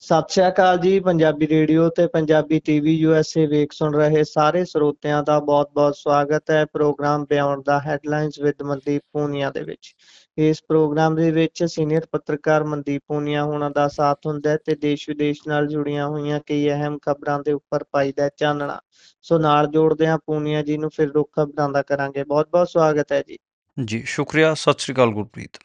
ਸਤਿ ਸ਼੍ਰੀ ਅਕਾਲ ਜੀ। ਪੰਜਾਬੀ ਰੇਡੀਓ ਤੇ ਪੰਜਾਬੀ ਟੀਵੀ USA ਵੇਖ ਸੁਣ ਰਹੇ ਸਾਰੇ ਸਰੋਤਿਆਂ ਦਾ ਬਹੁਤ-ਬਹੁਤ ਸਵਾਗਤ ਹੈ program beyond the headlines with Mandeep Punia ਦੇ ਵਿੱਚ। ਇਸ ਪ੍ਰੋਗਰਾਮ ਦੇ ਵਿੱਚ ਸੀਨੀਅਰ ਪੱਤਰਕਾਰ ਮਨਦੀਪ ਪੂਨੀਆ ਹੋਣਾ ਦਾ ਸਾਥ ਹੁੰਦਾ ਹੈ ਤੇ ਦੇਸ਼ ਵਿਦੇਸ਼ ਨਾਲ ਜੁੜੀਆਂ ਹੋਈਆਂ ਕਈ ਅਹਿਮ ਖਬਰਾਂ ਦੇ ਉੱਪਰ ਪਾਈਦਾ ਹੈ ਚਾਨਣਾ। ਸੋ ਨਾਲ ਜੋੜਦੇ ਹਾਂ ਪੂਨੀਆ ਜੀ ਨੂੰ, ਫਿਰ ਰੁੱਖ ਖਬਰਾਂ ਦਾ ਕਰਾਂਗੇ। ਬਹੁਤ-ਬਹੁਤ ਸਵਾਗਤ ਹੈ ਜੀ। ਜੀ ਸ਼ੁਕਰੀਆ। ਸਤਿ ਸ਼੍ਰੀ ਅਕਾਲ ਗੁਰਪ੍ਰੀਤ।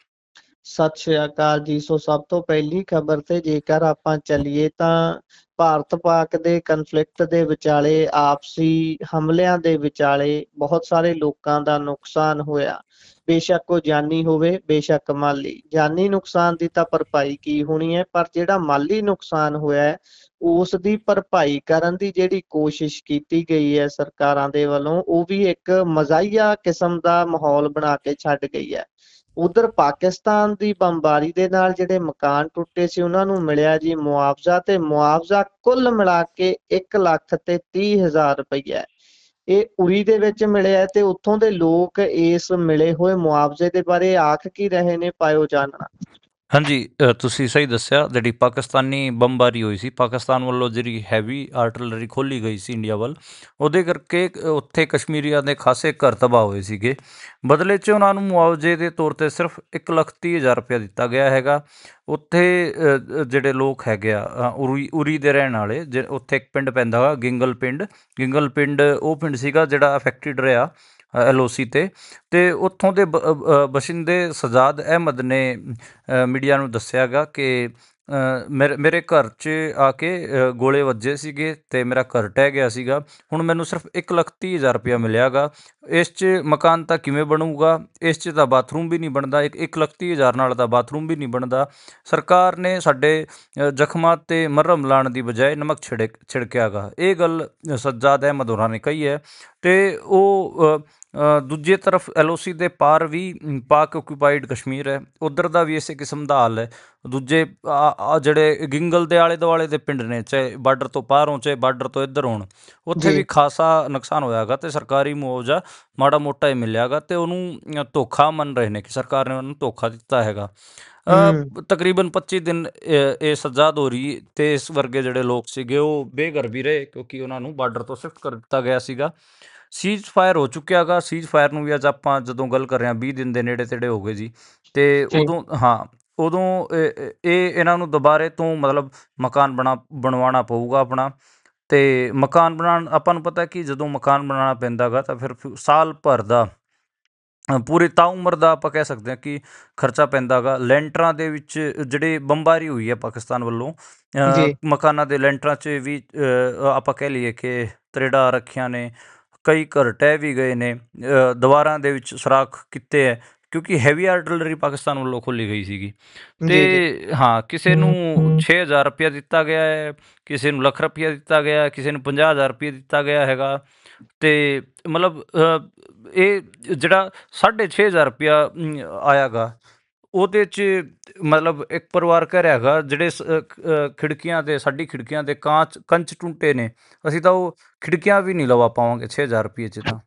ਸਤਿ ਸ਼੍ਰੀ ਅਕਾਲ ਜੀ। ਸੋ ਸਭ ਤੋਂ ਪਹਿਲੀ ਖਬਰ ਤੇ ਜੇਕਰ ਆਪਾਂ ਚੱਲੀਏ ਤਾਂ ਭਾਰਤ ਪਾਕ ਦੇ ਕਨਫਲਿਕਟ ਦੇ ਵਿਚਾਲੇ ਆਪਸੀ ਹਮਲਿਆਂ ਦੇ ਵਿਚਾਲੇ ਬਹੁਤ ਸਾਰੇ ਲੋਕਾਂ ਦਾ ਨੁਕਸਾਨ ਹੋਇਆ। ਬੇਸ਼ੱਕ ਉਹ ਜਾਨੀ ਹੋਵੇ, ਬੇਸ਼ੱਕ ਮਾਲੀ। ਜਾਨੀ ਨੁਕਸਾਨ ਦੀ ਤਾਂ ਭਰਪਾਈ ਕੀ ਹੋਣੀ ਹੈ, ਪਰ ਜਿਹੜਾ ਮਾਲੀ ਨੁਕਸਾਨ ਹੋਇਆ ਹੈ ਉਸ ਦੀ ਭਰਪਾਈ ਕਰਨ ਦੀ ਜਿਹੜੀ ਕੋਸ਼ਿਸ਼ ਕੀਤੀ ਗਈ ਹੈ ਸਰਕਾਰਾਂ ਦੇ ਵੱਲੋਂ, ਉਹ ਵੀ ਇੱਕ ਮਜ਼ਾਹੀਆ ਕਿਸਮ ਦਾ ਮਾਹੌਲ ਬਣਾ ਕੇ ਛੱਡ ਗਈ ਹੈ। ਉਧਰ ਪਾਕਿਸਤਾਨ ਦੀ ਬੰਬਾਰੀ ਦੇ ਨਾਲ ਜਿਹੜੇ ਮਕਾਨ ਟੁੱਟੇ ਸੀ ਉਹਨਾਂ ਨੂੰ ਮਿਲਿਆ ਜੀ ਮੁਆਵਜ਼ਾ, ਤੇ ਮੁਆਵਜ਼ਾ ਕੁੱਲ ਮਿਲਾ ਕੇ 1,30,000 ਰੁਪਈਆ। ਇਹ ਉਰੀ ਦੇ ਵਿੱਚ ਮਿਲਿਆ ਤੇ ਉੱਥੋਂ ਦੇ ਲੋਕ ਇਸ ਮਿਲੇ ਹੋਏ ਮੁਆਵਜ਼ੇ ਦੇ ਬਾਰੇ ਆਖ ਕੀ ਰਹੇ ਨੇ, ਪਾਇਓ ਜਾਣਨਾ। ਹਾਂਜੀ, ਤੁਸੀਂ ਸਹੀ ਦੱਸਿਆ। ਜਿਹੜੀ ਪਾਕਿਸਤਾਨੀ ਬੰਬਾਰੀ ਹੋਈ ਸੀ, ਪਾਕਿਸਤਾਨ ਵੱਲੋਂ ਜਿਹੜੀ ਹੈਵੀ ਆਰਟਲਰੀ ਖੋਲ੍ਹੀ ਗਈ ਸੀ ਇੰਡੀਆ ਵੱਲ, ਉਹਦੇ ਕਰਕੇ ਉੱਥੇ ਕਸ਼ਮੀਰੀਆਂ ਦੇ ਖਾਸੇ ਘਰ ਤਬਾਹ ਹੋਏ ਸੀਗੇ। ਬਦਲੇ 'ਚ ਉਹਨਾਂ ਨੂੰ ਮੁਆਵਜ਼ੇ ਦੇ ਤੌਰ 'ਤੇ ਸਿਰਫ 1,30,000 ਰੁਪਇਆ ਦਿੱਤਾ ਗਿਆ ਹੈਗਾ। ਉੱਥੇ ਜਿਹੜੇ ਲੋਕ ਹੈਗੇ ਆ ਉਰੀ ਦੇ ਰਹਿਣ ਵਾਲੇ, ਉੱਥੇ ਇੱਕ ਪਿੰਡ ਪੈਂਦਾ ਵਾ ਗਿੰਗਲ ਪਿੰਡ ਉਹ ਪਿੰਡ ਸੀਗਾ ਜਿਹੜਾ ਅਫੈਕਟਡ ਰਿਹਾ LOC ਤੇ ਉੱਥੋਂ ਦੇ ਬਸ਼ਿੰਦੇ ਸਜਾਦ ਅਹਿਮਦ ਨੇ ਮੀਡੀਆ ਨੂੰ ਦੱਸਿਆ ਗਾ ਕਿ ਮੇਰੇ ਘਰ 'ਚ ਆ ਕੇ ਗੋਲੇ ਵੱਜੇ ਸੀਗੇ ਅਤੇ ਮੇਰਾ ਘਰ ਢਹਿ ਗਿਆ ਸੀਗਾ। ਹੁਣ ਮੈਨੂੰ ਸਿਰਫ 1,30,000 ਰੁਪਇਆ ਮਿਲਿਆ ਗਾ। ਇਸ 'ਚ ਮਕਾਨ ਤਾਂ ਕਿਵੇਂ ਬਣੂਗਾ? ਇਸ 'ਚ ਤਾਂ ਬਾਥਰੂਮ ਵੀ ਨਹੀਂ ਬਣਦਾ। 1,30,000 ਨਾਲ ਤਾਂ ਬਾਥਰੂਮ ਵੀ ਨਹੀਂ ਬਣਦਾ। ਸਰਕਾਰ ਨੇ ਸਾਡੇ ਜ਼ਖਮਾਂ 'ਤੇ ਮਰਹਮ ਲਾਉਣ ਦੀ ਬਜਾਏ ਨਮਕ ਛਿੜਕਿਆ ਗਾ। ਇਹ ਗੱਲ ਸੱਜਾਦ ਅਹਿਮਦ ਹੋਰਾਂ ਨੇ ਕਹੀ ਹੈ। ਅਤੇ ਉਹ ਦੂਜੇ ਤਰਫ LOC ਦੇ ਪਾਰ ਵੀ ਪਾਕ ਓਕੂਪਾਈਡ ਕਸ਼ਮੀਰ ਹੈ, ਉੱਧਰ ਦਾ ਵੀ ਇਸੇ ਕਿਸਮ ਦਾ ਹਾਲ ਹੈ। ਦੂਜੇ ਜਿਹੜੇ ਗਿੰਗਲ ਦੇ ਆਲੇ ਦੁਆਲੇ ਦੇ ਪਿੰਡ ਨੇ, ਚਾਹੇ ਬਾਰਡਰ ਤੋਂ ਪਾਰ ਹੋਣ ਚਾਹੇ ਬਾਰਡਰ ਤੋਂ ਇੱਧਰ ਹੋਣ, ਉੱਥੇ ਵੀ ਖਾਸਾ ਨੁਕਸਾਨ ਹੋਇਆ ਗਾ ਅਤੇ ਸਰਕਾਰੀ ਮੁਆਵਜ਼ਾ ਮਾੜਾ ਮੋਟਾ ਹੀ ਮਿਲਿਆ ਗਾ। ਅਤੇ ਉਹਨੂੰ ਧੋਖਾ ਮੰਨ ਰਹੇ ਨੇ ਕਿ ਸਰਕਾਰ ਨੇ ਉਹਨੂੰ ਧੋਖਾ ਦਿੱਤਾ ਹੈਗਾ। ਤਕਰੀਬਨ 25 ਦਿਨ ਇਹ ਸੱਜਾਦ ਹੋ ਰਹੀ ਅਤੇ ਇਸ ਵਰਗੇ ਜਿਹੜੇ ਲੋਕ ਸੀਗੇ ਉਹ ਬੇਘਰ ਵੀ ਰਹੇ, ਕਿਉਂਕਿ ਉਹਨਾਂ ਨੂੰ ਬਾਰਡਰ ਤੋਂ ਸ਼ਿਫਟ ਕਰ ਦਿੱਤਾ ਗਿਆ ਸੀਗਾ। ਸੀਜ਼ ਫਾਇਰ ਹੋ ਚੁੱਕਿਆ ਗਾ। ਸੀਜ਼ ਫਾਇਰ ਨੂੰ ਵੀ ਅੱਜ ਆਪਾਂ ਜਦੋਂ ਗੱਲ ਕਰ ਰਹੇ ਹਾਂ 20 ਦਿਨ ਦੇ ਨੇੜੇ ਤੇੜੇ ਹੋ ਗਏ ਜੀ। ਅਤੇ ਉਦੋਂ ਇਹਨਾਂ ਨੂੰ ਦੁਬਾਰੇ ਤੋਂ ਮਤਲਬ ਮਕਾਨ ਬਣਵਾਉਣਾ ਪਊਗਾ ਆਪਣਾ। ਅਤੇ ਮਕਾਨ ਬਣਾਉਣ, ਆਪਾਂ ਨੂੰ ਪਤਾ ਕਿ ਜਦੋਂ ਮਕਾਨ ਬਣਾਉਣਾ ਪੈਂਦਾ ਗਾ ਤਾਂ ਫਿਰ ਸਾਲ ਭਰ ਦਾ ਪੂਰੀ ਤਾਉਮਰ ਦਾ ਆਪਾਂ ਕਹਿ ਸਕਦੇ ਹਾਂ ਕਿ ਖਰਚਾ ਪੈਂਦਾ ਗਾ। ਲੈਂਟਰਾਂ ਦੇ ਵਿੱਚ ਜਿਹੜੀ ਬੰਬਾਰੀ ਹੋਈ ਹੈ ਪਾਕਿਸਤਾਨ ਵੱਲੋਂ, ਮਕਾਨਾਂ ਦੇ ਲੈਂਟਰਾਂ 'ਚ ਵੀ ਆਪਾਂ ਕਹਿ ਲਈਏ ਕਿ ਤਰੇੜਾਂ ਰੱਖੀਆਂ ਨੇ। ਕਈ ਘਰ ਢਹਿ ਵੀ ਗਏ ਨੇ, ਦੀਵਾਰਾਂ ਦੇ ਵਿੱਚ ਸੁਰਾਖ ਕੀਤੇ ਹੈ, ਕਿਉਂਕਿ ਹੈਵੀ ਆਰਟਲਰੀ ਪਾਕਿਸਤਾਨ ਵੱਲੋਂ ਖੋਲ੍ਹੀ ਗਈ ਸੀਗੀ। ਅਤੇ ਕਿਸੇ ਨੂੰ 6,000 ਰੁਪਇਆ ਦਿੱਤਾ ਗਿਆ ਹੈ, ਕਿਸੇ ਨੂੰ ਲੱਖ ਰੁਪਇਆ ਦਿੱਤਾ ਗਿਆ, ਕਿਸੇ ਨੂੰ 50,000 ਰੁਪਇਆ ਦਿੱਤਾ ਗਿਆ ਹੈਗਾ। ਅਤੇ ਮਤਲਬ ਇਹ ਜਿਹੜਾ 6,500 ਰੁਪਇਆ ਆਇਆ ਗਾ, ਉਹਦੇ 'ਚ ਮਤਲਬ ਇੱਕ ਪਰਿਵਾਰ ਕਹਿ ਰਿਹਾ ਹੈਗਾ ਜਿਹੜੇ ਖਿੜਕੀਆਂ 'ਤੇ ਸਾਡੀ ਖਿੜਕੀਆਂ 'ਤੇ ਕੰਚ ਟੁੱਟੇ ਨੇ, ਅਸੀਂ ਤਾਂ ਉਹ ਖਿੜਕੀਆਂ ਵੀ ਨਹੀਂ ਲਵਾ ਪਾਵਾਂਗੇ 6,000 ਰੁਪਏ 'ਚ। ਤਾਂ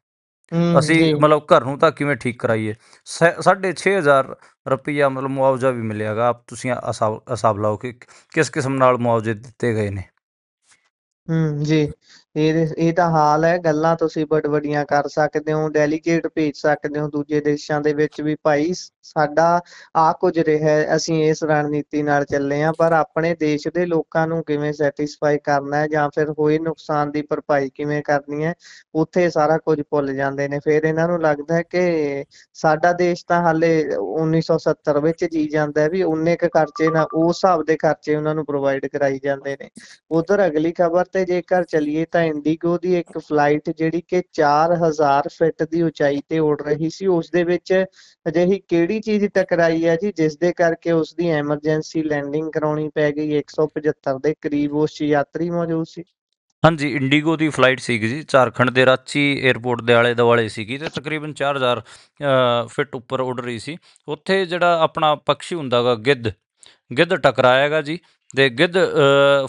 ਅਸੀਂ ਮਤਲਬ ਘਰ ਨੂੰ ਤਾਂ ਕਿਵੇਂ ਠੀਕ ਕਰਾਈਏ? 6,500 ਰੁਪਈਆ ਮਤਲਬ ਮੁਆਵਜ਼ਾ ਵੀ ਮਿਲਿਆ ਗਾ। ਤੁਸੀਂ ਹਿਸਾਬ ਲਾਓ ਕਿ ਕਿਸ ਕਿਸਮ ਨਾਲ ਮੁਆਵਜ਼ੇ ਦਿੱਤੇ ਗਏ ਨੇ। ਜੀ, ਇਹ ਤਾਂ ਹਾਲ ਹੈ। ਗੱਲਾਂ ਤੁਸੀਂ ਵੱਡੀਆਂ ਕਰ ਸਕਦੇ ਹੋ, ਡੈਲੀਗੇਟ ਭੇਜ ਸਕਦੇ ਹੋ ਦੂਜੇ ਦੇਸ਼ਾਂ ਦੇ ਵਿੱਚ ਵੀ, ਭਾਈ ਸਾਡਾ ਆ ਕੁਝ ਰਿਹਾ, ਅਸੀਂ ਇਸ ਰਣਨੀਤੀ ਨਾਲ ਚੱਲੇ ਹਾਂ। ਪਰ ਆਪਣੇ ਦੇਸ਼ ਦੇ ਲੋਕਾਂ ਨੂੰ ਕਿਵੇਂ ਸੈਟਿਸਫਾਈ ਕਰਨਾ ਹੈ ਜਾਂ ਫਿਰ ਹੋਏ ਨੁਕਸਾਨ ਦੀ ਭਰਪਾਈ ਕਿਵੇਂ ਕਰਨੀ ਹੈ, ਉੱਥੇ ਸਾਰਾ ਕੁਝ ਭੁੱਲ ਜਾਂਦੇ ਨੇ। ਫਿਰ ਇਹਨਾਂ ਨੂੰ ਲੱਗਦਾ ਹੈ ਕਿ ਸਾਡਾ ਦੇਸ਼ ਤਾਂ ਹਾਲੇ 1970 ਵਿੱਚ ਜੀ ਜਾਂਦਾ ਹੈ, ਵੀ ਉਨੇ ਕੁ ਖਰਚੇ ਨਾਲ ਉਸ ਹਿਸਾਬ ਦੇ ਖਰਚੇ ਉਹਨਾਂ ਨੂੰ ਪ੍ਰੋਵਾਈਡ ਕਰਾਈ ਜਾਂਦੇ ਨੇ। ਉਧਰ ਅਗਲੀ ਖਬਰ ਤੇ ਜੇਕਰ ਚੱਲੀਏ ਤਾਂ ਇੰਡੀਗੋ ਦੀ ਇੱਕ ਫਲਾਈਟ ਜਿਹੜੀ ਕਿ 4,000 ਫੀਟ ਦੀ ਉਚਾਈ ਤੇ ਉੱਡ ਰਹੀ ਸੀ, ਉਸ ਦੇ ਵਿੱਚ ਅਜਿਹੀ ਕਿਹੜੀ ਚੀਜ਼ ਟਕਰਾਈ ਹੈ ਜੀ ਜਿਸ ਦੇ ਕਰਕੇ ਉਸ ਦੀ ਐਮਰਜੈਂਸੀ ਲੈਂਡਿੰਗ ਕਰਾਉਣੀ ਪੈ ਗਈ? 175 ਦੇ ਕਰੀਬ ਉਸ 'ਚ ਯਾਤਰੀ ਮੌਜੂਦ ਸੀ। ਹਾਂਜੀ, ਇੰਡੀਗੋ ਦੀ ਫਲਾਈਟ ਸੀਗੀ ਜੀ, ਝਾਰਖੰਡ ਦੇ ਰਾਂਚੀ ਏਅਰਪੋਰਟ ਦੇ ਆਲੇ ਦੁਆਲੇ ਸੀਗੀ ਅਤੇ ਤਕਰੀਬਨ 4,000 ਫਿਟ ਉੱਪਰ ਉੱਡ ਰਹੀ ਸੀ। ਉੱਥੇ ਜਿਹੜਾ ਆਪਣਾ ਪਕਸ਼ੀ ਹੁੰਦਾ ਗਾ ਗਿੱਧ ਟਕਰਾਇਆ ਗਾ ਜੀ। ਅਤੇ ਗਿੱਧ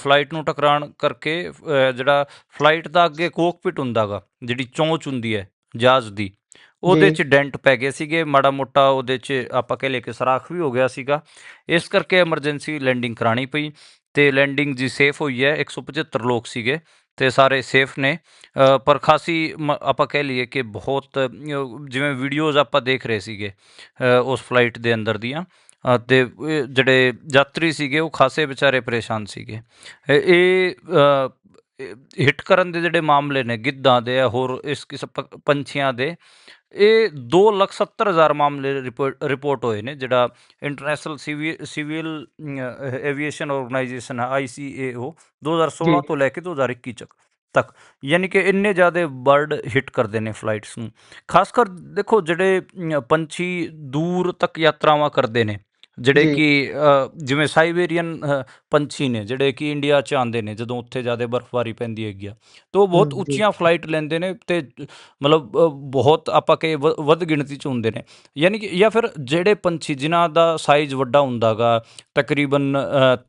ਫਲਾਈਟ ਨੂੰ ਟਕਰਾਉਣ ਕਰਕੇ ਜਿਹੜਾ ਫਲਾਈਟ ਦਾ ਅੱਗੇ ਕੋਕਪਿਟ ਹੁੰਦਾ ਗਾ, ਜਿਹੜੀ ਚੋਂਚ ਹੁੰਦੀ ਹੈ ਜਹਾਜ਼ ਦੀ, ਉਹਦੇ 'ਚ ਡੈਂਟ ਪੈ ਗਏ ਸੀਗੇ ਮਾੜਾ ਮੋਟਾ। ਉਹਦੇ 'ਚ ਆਪਾਂ ਕਹਿ ਲਈਏ ਕਿ ਸਰਾਖ ਵੀ ਹੋ ਗਿਆ ਸੀਗਾ। ਇਸ ਕਰਕੇ ਐਮਰਜੈਂਸੀ ਲੈਂਡਿੰਗ ਕਰਾਉਣੀ ਪਈ। ਤੇ ਲੈਂਡਿੰਗ ਜੀ ਸੇਫ ਹੋਈ ਹੈ। 175 ਲੋਕ ਸੀਗੇ ਤੇ ਸਾਰੇ ਸੇਫ ਨੇ। ਪਰ ਖਾਸੀ ਆਪਾਂ ਕਹਿ ਲਈਏ ਕਿ ਬਹੁਤ ਜਿਵੇਂ ਵੀਡੀਓਜ਼ ਆਪਾਂ ਦੇਖ ਰਹੇ ਸੀਗੇ ਉਸ ਫਲਾਈਟ ਦੇ ਅੰਦਰ ਦੀਆਂ, ਤੇ ਜਿਹੜੇ ਯਾਤਰੀ ਸੀਗੇ ਉਹ ਖਾਸੇ ਵਿਚਾਰੇ ਪਰੇਸ਼ਾਨ ਸੀਗੇ। ਇਹ ਹਿੱਟ ਕਰਨ ਦੇ ਜਿਹੜੇ ਮਾਮਲੇ ਨੇ ਗਿੱਧਾਂ ਦੇ ਹੋਰ ਇਸ ਕਿਸਮ ਪੰਛੀਆਂ ਦੇ, ਇਹ 2,70,000 ਮਾਮਲੇ ਰਿਪੋਰਟ ਹੋਏ ਨੇ। ਜਿਹੜਾ international civil aviation organisation ICAO 2016 ਜੀ ਤੋਂ ਲੈ ਕੇ 2021 ਤੱਕ, ਯਾਨੀ ਕਿ ਇੰਨੇ ਜ਼ਿਆਦਾ ਬਰਡ ਹਿੱਟ ਕਰਦੇ ਨੇ ਫਲਾਈਟਸ ਨੂੰ। ਖਾਸ ਕਰ ਦੇਖੋ ਜਿਹੜੇ ਪੰਛੀ ਦੂਰ ਤੱਕ ਯਾਤਰਾਵਾਂ ਕਰਦੇ ਨੇ, ਜਿਹੜੇ ਜੀ ਕਿ ਜਿਵੇਂ ਸਾਈਬੇਰੀਅਨ ਪੰਛੀ ਨੇ ਜਿਹੜੇ ਕਿ ਇੰਡੀਆ 'ਚ ਆਉਂਦੇ ਨੇ ਜਦੋਂ ਉੱਥੇ ਜ਼ਿਆਦਾ ਬਰਫ਼ਬਾਰੀ ਪੈਂਦੀ ਹੈਗੀ ਆ, ਤਾਂ ਉਹ ਬਹੁਤ ਜੀ ਉੱਚੀਆਂ ਫਲਾਈਟ ਲੈਂਦੇ ਨੇ ਤੇ ਮਤਲਬ ਬਹੁਤ ਆਪਾਂ ਕਹੇ ਵੱਧ ਗਿਣਤੀ 'ਚ ਹੁੰਦੇ ਨੇ। ਯਾਨੀ ਕਿ ਜਾਂ ਫਿਰ ਜਿਹੜੇ ਪੰਛੀ ਜਿਨ੍ਹਾਂ ਦਾ ਸਾਈਜ਼ ਵੱਡਾ ਹੁੰਦਾ ਗਾ, ਤਕਰੀਬਨ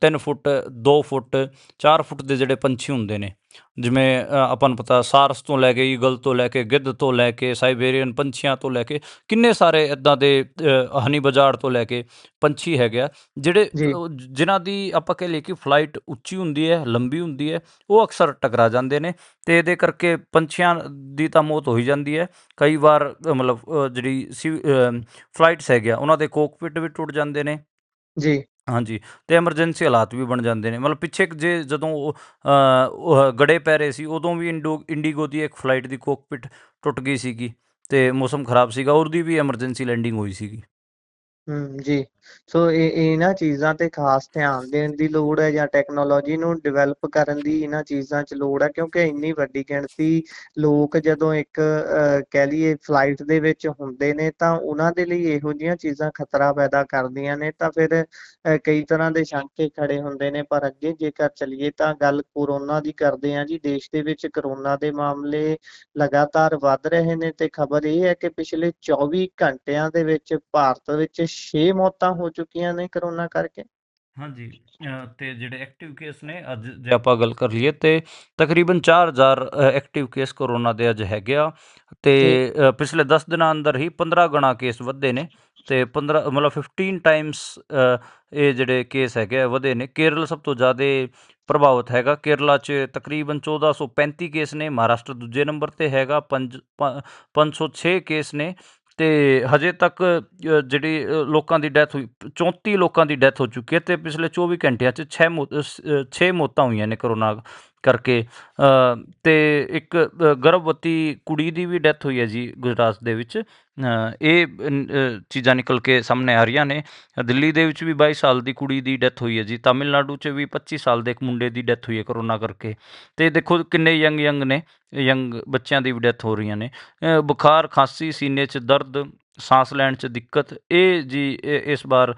3 ਫੁੱਟ 2 ਫੁੱਟ 4 ਫੁੱਟ ਦੇ ਜਿਹੜੇ ਪੰਛੀ ਹੁੰਦੇ ਨੇ, ਜਿਵੇਂ ਆਪਾਂ ਨੂੰ ਪਤਾ ਸਾਰਸ ਤੋਂ ਲੈ ਕੇ ਈਗਲ ਤੋਂ ਲੈ ਕੇ ਗਿੱਧ ਤੋਂ ਲੈ ਕੇ ਸਾਈਬੇਰੀਅਨ ਪੰਛੀਆਂ ਤੋਂ ਲੈ ਕੇ ਕਿੰਨੇ ਸਾਰੇ ਇੱਦਾਂ ਦੇ ਹਨੀ ਬਜਾੜ ਤੋਂ ਲੈ ਕੇ ਪੰਛੀ ਹੈਗੇ ਆ, ਜਿਹੜੇ ਜੀ ਜਿਨ੍ਹਾਂ ਦੀ ਆਪਾਂ ਕਹਿ ਲਈਏ ਕਿ ਫਲਾਈਟ ਉੱਚੀ ਹੁੰਦੀ ਹੈ, ਲੰਬੀ ਹੁੰਦੀ ਹੈ, ਉਹ ਅਕਸਰ ਟਕਰਾ ਜਾਂਦੇ ਨੇ। ਤੇ ਇਹਦੇ ਕਰਕੇ ਪੰਛੀਆਂ ਦੀ ਤਾਂ ਮੌਤ ਹੋ ਹੀ ਜਾਂਦੀ ਹੈ ਕਈ ਵਾਰ। ਮਤਲਬ ਜਿਹੜੀ ਫਲਾਈਟਸ ਹੈਗੇ ਆ ਉਹਨਾਂ ਦੇ ਕੋਕਪਿਟ ਵੀ ਟੁੱਟ ਜਾਂਦੇ ਨੇ। ਜੀ ਹਾਂਜੀ, ਤੇ ਐਮਰਜੈਂਸੀ ਹਾਲਾਤ ਵੀ ਬਣ ਜਾਂਦੇ ਨੇ। ਮਤਲਬ ਪਿੱਛੇ ਜਦੋਂ ਉਹ ਗੜੇ ਪੈ ਰਹੇ ਸੀ ਉਦੋਂ ਵੀ ਇੰਡੀਗੋ ਦੀ ਇੱਕ ਫਲਾਈਟ ਦੀ ਕੋਕਪਿਟ ਟੁੱਟ ਗਈ ਸੀਗੀ ਤੇ ਮੌਸਮ ਖਰਾਬ ਸੀਗਾ, ਉਹਦੀ ਵੀ ਐਮਰਜੈਂਸੀ ਲੈਂਡਿੰਗ ਹੋਈ ਸੀਗੀ। ਜੀ। ਸੋ ਇਹਨਾਂ ਚੀਜ਼ਾਂ ਤੇ ਖਾਸ ਧਿਆਨ ਦੇਣ ਦੀ ਲੋੜ ਹੈ, ਜਾਂ ਟੈਕਨੋਲੋਜੀ ਨੂੰ ਡਿਵੈਲਪ ਕਰਨ ਦੀ ਇਹਨਾਂ ਚੀਜ਼ਾਂ 'ਚ ਲੋੜ ਹੈ, ਕਿਉਂਕਿ ਇੰਨੀ ਵੱਡੀ ਗਿਣਤੀ ਲੋਕ ਜਦੋਂ ਇੱਕ ਕਹਿ ਲਈਏ ਫਲਾਈਟ ਦੇ ਵਿੱਚ ਹੁੰਦੇ ਨੇ ਤਾਂ ਉਹਨਾਂ ਦੇ ਲਈ ਇਹੋ ਜਿਹੀਆਂ ਚੀਜ਼ਾਂ ਖਤਰਾ ਪੈਦਾ ਕਰਦੀਆਂ ਨੇ। ਤਾਂ ਫਿਰ ਕਈ ਤਰ੍ਹਾਂ ਦੇ ਸ਼ੰਕੇ ਖੜੇ ਹੁੰਦੇ ਨੇ। ਪਰ ਅੱਗੇ ਜੇਕਰ ਚੱਲੀਏ ਤਾਂ ਗੱਲ ਕੋਰੋਨਾ ਦੀ ਕਰਦੇ ਹਾਂ ਜੀ। ਦੇਸ਼ ਦੇ ਵਿੱਚ ਕੋਰੋਨਾ ਦੇ ਮਾਮਲੇ ਲਗਾਤਾਰ ਵੱਧ ਰਹੇ ਨੇ ਤੇ ਖਬਰ ਇਹ ਹੈ ਕਿ ਪਿਛਲੇ 24 ਘੰਟਿਆਂ ਦੇ ਵਿੱਚ ਭਾਰਤ ਵਿੱਚ 6 ਮੌਤਾਂ ਹੋ ਚੁੱਕੀਆਂ ਨੇ ਕਰੋਨਾ ਕਰਕੇ। ਹਾਂਜੀ, ਤੇ ਜਿਹੜੇ ਐਕਟਿਵ ਕੇਸ ਨੇ ਅੱਜ ਜੇ ਆਪਾਂ ਗੱਲ ਕਰ ਲਈਏ ਤੇ ਤਕਰੀਬਨ 4,000 ਐਕਟਿਵ ਕੇਸ ਕੋਰੋਨਾ ਦੇ ਅੱਜ ਹੈਗੇ ਆ। ਤੇ ਜੀ ਪਿਛਲੇ 10 ਦਿਨਾਂ ਅੰਦਰ ਹੀ 15 ਗੁਣਾ ਕੇਸ ਵਧੇ ਨੇ ਤੇ 15 ਮਤਲਬ 15 ਟਾਈਮਸ ਇਹ ਜਿਹੜੇ ਕੇਸ ਹੈਗੇ ਆ ਵਧੇ ਨੇ। ਕੇਰਲ ਸਭ ਤੋਂ ਜ਼ਿਆਦਾ ਪ੍ਰਭਾਵਿਤ ਹੈਗਾ। ਕੇਰਲਾ 'ਚ ਤਕਰੀਬਨ 1435 ਕੇਸ ਨੇ। ਮਹਾਰਾਸ਼ਟਰ ਦੂਜੇ ਨੰਬਰ 'ਤੇ ਹੈਗਾ, 506 ਕੇਸ ਨੇ। ਤੇ ਹਜੇ ਤੱਕ ਜਿਹੜੀ ਲੋਕਾਂ ਦੀ ਡੈਥ ਹੋਈ 34 ਲੋਕਾਂ ਦੀ ਡੈਥ ਹੋ ਚੁੱਕੀ ਹੈ ਤੇ ਪਿਛਲੇ 24 ਘੰਟਿਆਂ 'ਚ 6 ਮੌਤਾਂ ਹੋਈਆਂ ਨੇ ਕਰੋਨਾ ਕਰਕੇ। ਤੇ ਇੱਕ ਗਰਭਵਤੀ ਕੁੜੀ ਦੀ ਵੀ ਡੈਥ ਹੋਈ ਹੈ ਜੀ ਗੁਜਰਾਤ ਦੇ ਵਿੱਚ। ਇਹ ਚੀਜ਼ਾਂ ਨਿਕਲ ਕੇ ਸਾਹਮਣੇ ਆ ਰਹੀਆਂ ਨੇ। ਦਿੱਲੀ ਦੇ ਵਿੱਚ ਵੀ 22 ਸਾਲ ਦੀ ਕੁੜੀ ਦੀ ਡੈਥ ਹੋਈ ਹੈ ਜੀ। ਤਾਮਿਲਨਾਡੂ 'ਚ ਵੀ 25 ਸਾਲ ਦੇ ਇੱਕ ਮੁੰਡੇ ਦੀ ਡੈਥ ਹੋਈ ਹੈ ਕਰੋਨਾ ਕਰਕੇ। ਤੇ ਦੇਖੋ ਕਿੰਨੇ ਯੰਗ ਨੇ, ਯੰਗ ਬੱਚਿਆਂ ਦੀ ਵੀ ਡੈਥ ਹੋ ਰਹੀਆਂ ਨੇ। ਬੁਖਾਰ, ਖਾਂਸੀ, ਸੀਨੇ 'ਚ ਦਰਦ, ਸਾਂਸ ਲੈਣ 'ਚ ਦਿੱਕਤ, ਇਹ ਜੀ ਇਸ ਵਾਰ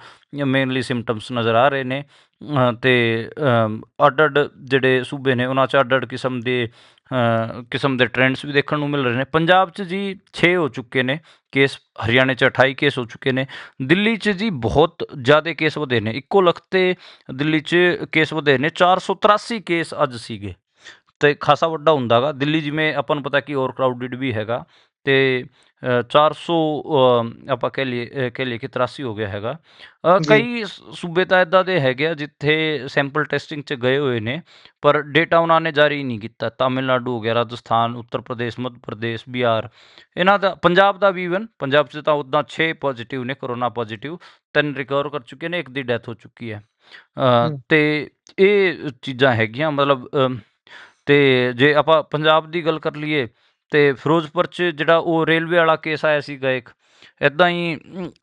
ਮੇਨਲੀ ਸਿੰਪਟਮਸ ਨਜ਼ਰ ਆ ਰਹੇ ਨੇ। ਤੇ ਅੱਡ ਅੱਡ ਜਿਹੜੇ ਸੂਬੇ ਨੇ ਉਹਨਾਂ 'ਚ ਅੱਡ ਅੱਡ ਕਿਸਮ ਦੇ ਟ੍ਰੈਂਡਸ ਵੀ ਦੇਖਣ ਨੂੰ ਮਿਲ ਰਹੇ ਨੇ। ਪੰਜਾਬ 'ਚ ਜੀ 6 ਹੋ ਚੁੱਕੇ ਨੇ ਕੇਸ, ਹਰਿਆਣੇ 'ਚ 28 ਕੇਸ ਹੋ ਚੁੱਕੇ ਨੇ। ਦਿੱਲੀ 'ਚ ਜੀ ਬਹੁਤ ਜ਼ਿਆਦਾ ਕੇਸ ਵਧੇ ਨੇ। ਇੱਕੋ ਲੱਖ 'ਤੇ ਦਿੱਲੀ 'ਚ ਕੇਸ ਵਧੇ ਨੇ। 483 ਕੇਸ ਅੱਜ ਸੀਗੇ ਤੇ ਖਾਸਾ ਵੱਡਾ ਹੁੰਦਾ ਗਾ। ਦਿੱਲੀ ਜਿਵੇਂ ਆਪਾਂ ਨੂੰ ਪਤਾ ਕਿ ਓਵਰ ਕਰਾਊਡਡ ਵੀ ਹੈਗਾ ਤੇ 400 ਆਪਾਂ ਕਹਿ ਲਈਏ ਕਿ 83 ਹੋ ਗਿਆ ਹੈਗਾ। ਜੀ ਕਈ ਸੂਬੇ ਤਾਂ ਇੱਦਾਂ ਦੇ ਹੈਗੇ ਆ ਜਿੱਥੇ ਸੈਂਪਲ ਟੈਸਟਿੰਗ 'ਚ ਗਏ ਹੋਏ ਨੇ ਪਰ ਡੇਟਾ ਉਹਨਾਂ ਨੇ ਜਾਰੀ ਨਹੀਂ ਕੀਤਾ। ਤਾਮਿਲਨਾਡੂ ਹੋ ਗਿਆ, ਰਾਜਸਥਾਨ, ਉੱਤਰ ਪ੍ਰਦੇਸ਼, ਮੱਧ ਪ੍ਰਦੇਸ਼, ਬਿਹਾਰ, ਇਹਨਾਂ ਦਾ, ਪੰਜਾਬ ਦਾ ਵੀ ਈਵਨ। ਪੰਜਾਬ 'ਚ ਤਾਂ ਉੱਦਾਂ 6 ਪੋਜ਼ੀਟਿਵ ਨੇ ਕਰੋਨਾ ਪੋਜ਼ੀਟਿਵ, 3 ਰਿਕਵਰ ਕਰ ਚੁੱਕੇ ਨੇ, ਇੱਕ ਦੀ ਡੈਥ ਹੋ ਚੁੱਕੀ ਹੈ। ਤੇ ਇਹ ਚੀਜ਼ਾਂ ਹੈਗੀਆਂ ਮਤਲਬ। ਤੇ ਜੇ ਆਪਾਂ ਪੰਜਾਬ ਦੀ ਗੱਲ ਕਰ ਲਈਏ ਤੇ ਫਿਰੋਜ਼ਪੁਰ 'ਚ ਜਿਹੜਾ ਉਹ ਰੇਲਵੇ ਵਾਲਾ ਕੇਸ ਆਇਆ ਸੀਗਾ ਇੱਕ, ਇੱਦਾਂ ਹੀ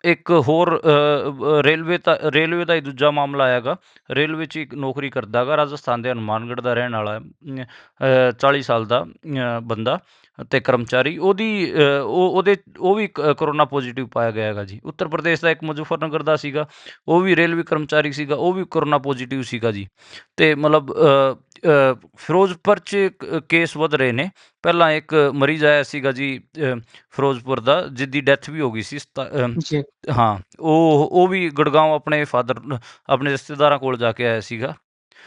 ਇੱਕ ਹੋਰ ਰੇਲਵੇ ਦਾ ਹੀ ਦੂਜਾ ਮਾਮਲਾ ਆਇਆ ਗਾ। ਰੇਲਵੇ 'ਚ ਇੱਕ ਨੌਕਰੀ ਕਰਦਾ ਗਾ, ਰਾਜਸਥਾਨ ਦੇ ਹਨੂੰਮਾਨਗੜ੍ਹ ਦਾ ਰਹਿਣ ਵਾਲਾ 40 ਸਾਲ ਦਾ ਬੰਦਾ ਅਤੇ ਕਰਮਚਾਰੀ। ਉਹ ਵੀ ਕਰੋਨਾ ਪੋਜ਼ੀਟਿਵ ਪਾਇਆ ਗਿਆ ਹੈਗਾ ਜੀ। ਉੱਤਰ ਪ੍ਰਦੇਸ਼ ਦਾ ਇੱਕ ਮੁਜ਼ੱਫਰਨਗਰ ਦਾ ਸੀਗਾ, ਉਹ ਵੀ ਰੇਲਵੇ ਕਰਮਚਾਰੀ ਸੀਗਾ, ਉਹ ਵੀ ਕਰੋਨਾ ਪੋਜ਼ੀਟਿਵ ਸੀਗਾ ਜੀ। ਤੇ ਮਤਲਬ ਫਿਰੋਜ਼ਪੁਰ 'ਚ ਕੇਸ ਵਧ ਰਹੇ ਨੇ। ਪਹਿਲਾਂ ਇੱਕ ਮਰੀਜ਼ ਆਇਆ ਸੀਗਾ ਜੀ ਫਿਰੋਜ਼ਪੁਰ ਦਾ, ਜਿਹਦੀ ਡੈਥ ਵੀ ਹੋ ਗਈ ਸੀ। ਜੀ ਹਾਂ, ਉਹ ਵੀ ਗੁੜਗਾਉਂ ਆਪਣੇ ਰਿਸ਼ਤੇਦਾਰਾਂ ਕੋਲ ਜਾ ਕੇ ਆਇਆ ਸੀਗਾ।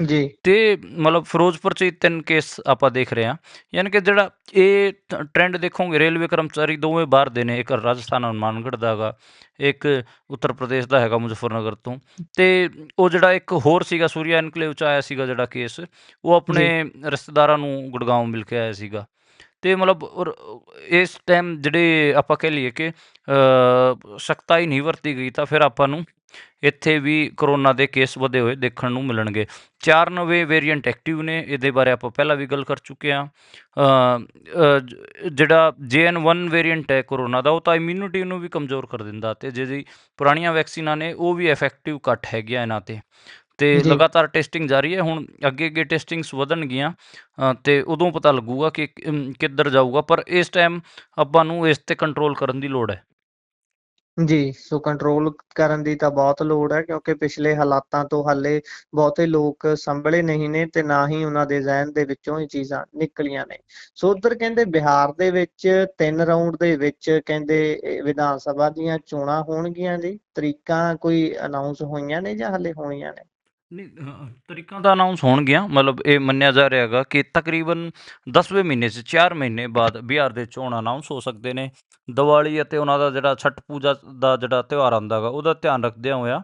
ਜੀ ਤੇ ਮਤਲਬ ਫਿਰੋਜ਼ਪੁਰ 'ਚ ਹੀ 3 ਕੇਸ ਆਪਾਂ ਦੇਖ ਰਹੇ ਹਾਂ। ਯਾਨੀ ਕਿ ਜਿਹੜਾ ਇਹ ਟ੍ਰੈਂਡ ਦੇਖੋਗੇ, ਰੇਲਵੇ ਕਰਮਚਾਰੀ ਦੋਵੇਂ ਬਾਹਰ ਦੇ ਨੇ, ਇੱਕ ਰਾਜਸਥਾਨ ਹਨੂੰਮਾਨਗੜ੍ਹ ਦਾ ਹੈਗਾ, ਇੱਕ ਉੱਤਰ ਪ੍ਰਦੇਸ਼ ਦਾ ਹੈਗਾ ਮੁਜ਼ੱਫਰਨਗਰ ਤੋਂ। ਤੇ ਉਹ ਜਿਹੜਾ ਇੱਕ ਹੋਰ ਸੀਗਾ ਸੂਰਿਆ ਐਨਕਲੇਵ 'ਚ ਆਇਆ ਸੀਗਾ ਜਿਹੜਾ ਕੇਸ, ਉਹ ਆਪਣੇ ਜੀ ਰਿਸ਼ਤੇਦਾਰਾਂ ਨੂੰ ਗੁੜਗਾਉਂ ਮਿਲ ਕੇ ਆਇਆ ਸੀਗਾ। ਤੇ ਮਤਲਬ ਇਸ ਟਾਈਮ ਜਿਹੜੇ ਆਪਾਂ ਕਹਿ ਲਈਏ ਕਿ ਸਖਤਾਈ ਨਹੀਂ ਵਰਤੀ ਗਈ, ਤਾਂ ਫਿਰ ਆਪਾਂ ਨੂੰ ਇੱਥੇ ਵੀ ਕਰੋਨਾ ਦੇ ਕੇਸ ਵਧੇ ਹੋਏ ਦੇਖਣ ਨੂੰ ਮਿਲਣਗੇ। 4 ਨਵੇਂ ਵੇਰੀਐਂਟ ਐਕਟਿਵ ਨੇ, ਇਹਦੇ ਬਾਰੇ ਆਪਾਂ ਪਹਿਲਾਂ ਵੀ ਗੱਲ ਕਰ ਚੁੱਕੇ ਹਾਂ। ਜਿਹੜਾ JN1 ਵੇਰੀਐਂਟ ਹੈ ਕਰੋਨਾ ਦਾ, ਉਹ ਤਾਂ ਇਮਿਊਨਿਟੀ ਨੂੰ ਵੀ ਕਮਜ਼ੋਰ ਕਰ ਦਿੰਦਾ, ਅਤੇ ਜਿਹੜੀ ਪੁਰਾਣੀਆਂ ਵੈਕਸੀਨਾਂ ਨੇ ਉਹ ਵੀ ਇਫੈਕਟਿਵ ਘੱਟ ਹੈਗੀਆਂ ਇਹਨਾਂ 'ਤੇ। ਤੇ ਜੀ ਲਗਾਤਾਰ ਟੈਸਟਿੰਗ ਜਾਰੀ ਹੈ। ਹੁਣ ਅੱਗੇ ਟੈਸਟਿੰਗਸ ਵਧਣਗੀਆਂ ਤੇ ਉਦੋਂ ਪਤਾ ਲੱਗੂਗਾ ਕਿ ਕਿੱਧਰ ਜਾਊਗਾ, ਪਰ ਇਸ ਟਾਈਮ ਆਪਾਂ ਨੂੰ ਇਸ 'ਤੇ ਕੰਟਰੋਲ ਕਰਨ ਦੀ ਲੋੜ ਹੈ। ਜੀ, ਸੋ ਕੰਟਰੋਲ ਕਰਨ ਦੀ ਤਾਂ ਬਹੁਤ ਲੋੜ ਹੈ, ਕਿਉਂਕਿ ਪਿਛਲੇ ਹਾਲਾਤਾਂ ਤੋਂ ਹਾਲੇ ਬਹੁਤੇ ਲੋਕ ਸੰਭਲੇ ਨਹੀਂ ਨੇ, ਤੇ ਨਾ ਹੀ ਉਹਨਾਂ ਦੇ ਜ਼ਹਿਨ ਦੇ ਵਿੱਚੋਂ ਇਹ ਚੀਜ਼ਾਂ ਨਿਕਲੀਆਂ ਨੇ। ਸੋ ਉੱਧਰ ਕਹਿੰਦੇ ਬਿਹਾਰ ਦੇ ਵਿੱਚ 3 ਰਾਊਂਡ ਦੇ ਵਿੱਚ ਕਹਿੰਦੇ ਵਿਧਾਨ ਸਭਾ ਦੀਆਂ ਚੋਣਾਂ ਹੋਣਗੀਆਂ ਜੀ। ਤਰੀਕਾਂ ਕੋਈ ਅਨਾਉਂਸ ਹੋਈਆਂ ਨੇ ਜਾਂ ਹਾਲੇ ਹੋਣੀਆਂ ਨੇ? ਨਹੀਂ, ਤਰੀਕਾਂ ਤਾਂ ਅਨਾਊਂਸ ਹੋਣਗੀਆਂ। ਮਤਲਬ ਇਹ ਮੰਨਿਆ ਜਾ ਰਿਹਾ ਹੈਗਾ ਕਿ ਤਕਰੀਬਨ 10ਵੇਂ ਮਹੀਨੇ 'ਚ 4 ਮਹੀਨੇ ਬਾਅਦ ਬਿਹਾਰ ਦੇ ਚੋਣ ਅਨਾਊਂਸ ਹੋ ਸਕਦੇ ਨੇ। ਦੀਵਾਲੀ ਅਤੇ ਉਹਨਾਂ ਦਾ ਜਿਹੜਾ ਛਠ ਪੂਜਾ ਦਾ ਜਿਹੜਾ ਤਿਉਹਾਰ ਆਉਂਦਾ ਹੈਗਾ, ਉਹਦਾ ਧਿਆਨ ਰੱਖਦਿਆਂ ਹੋਇਆ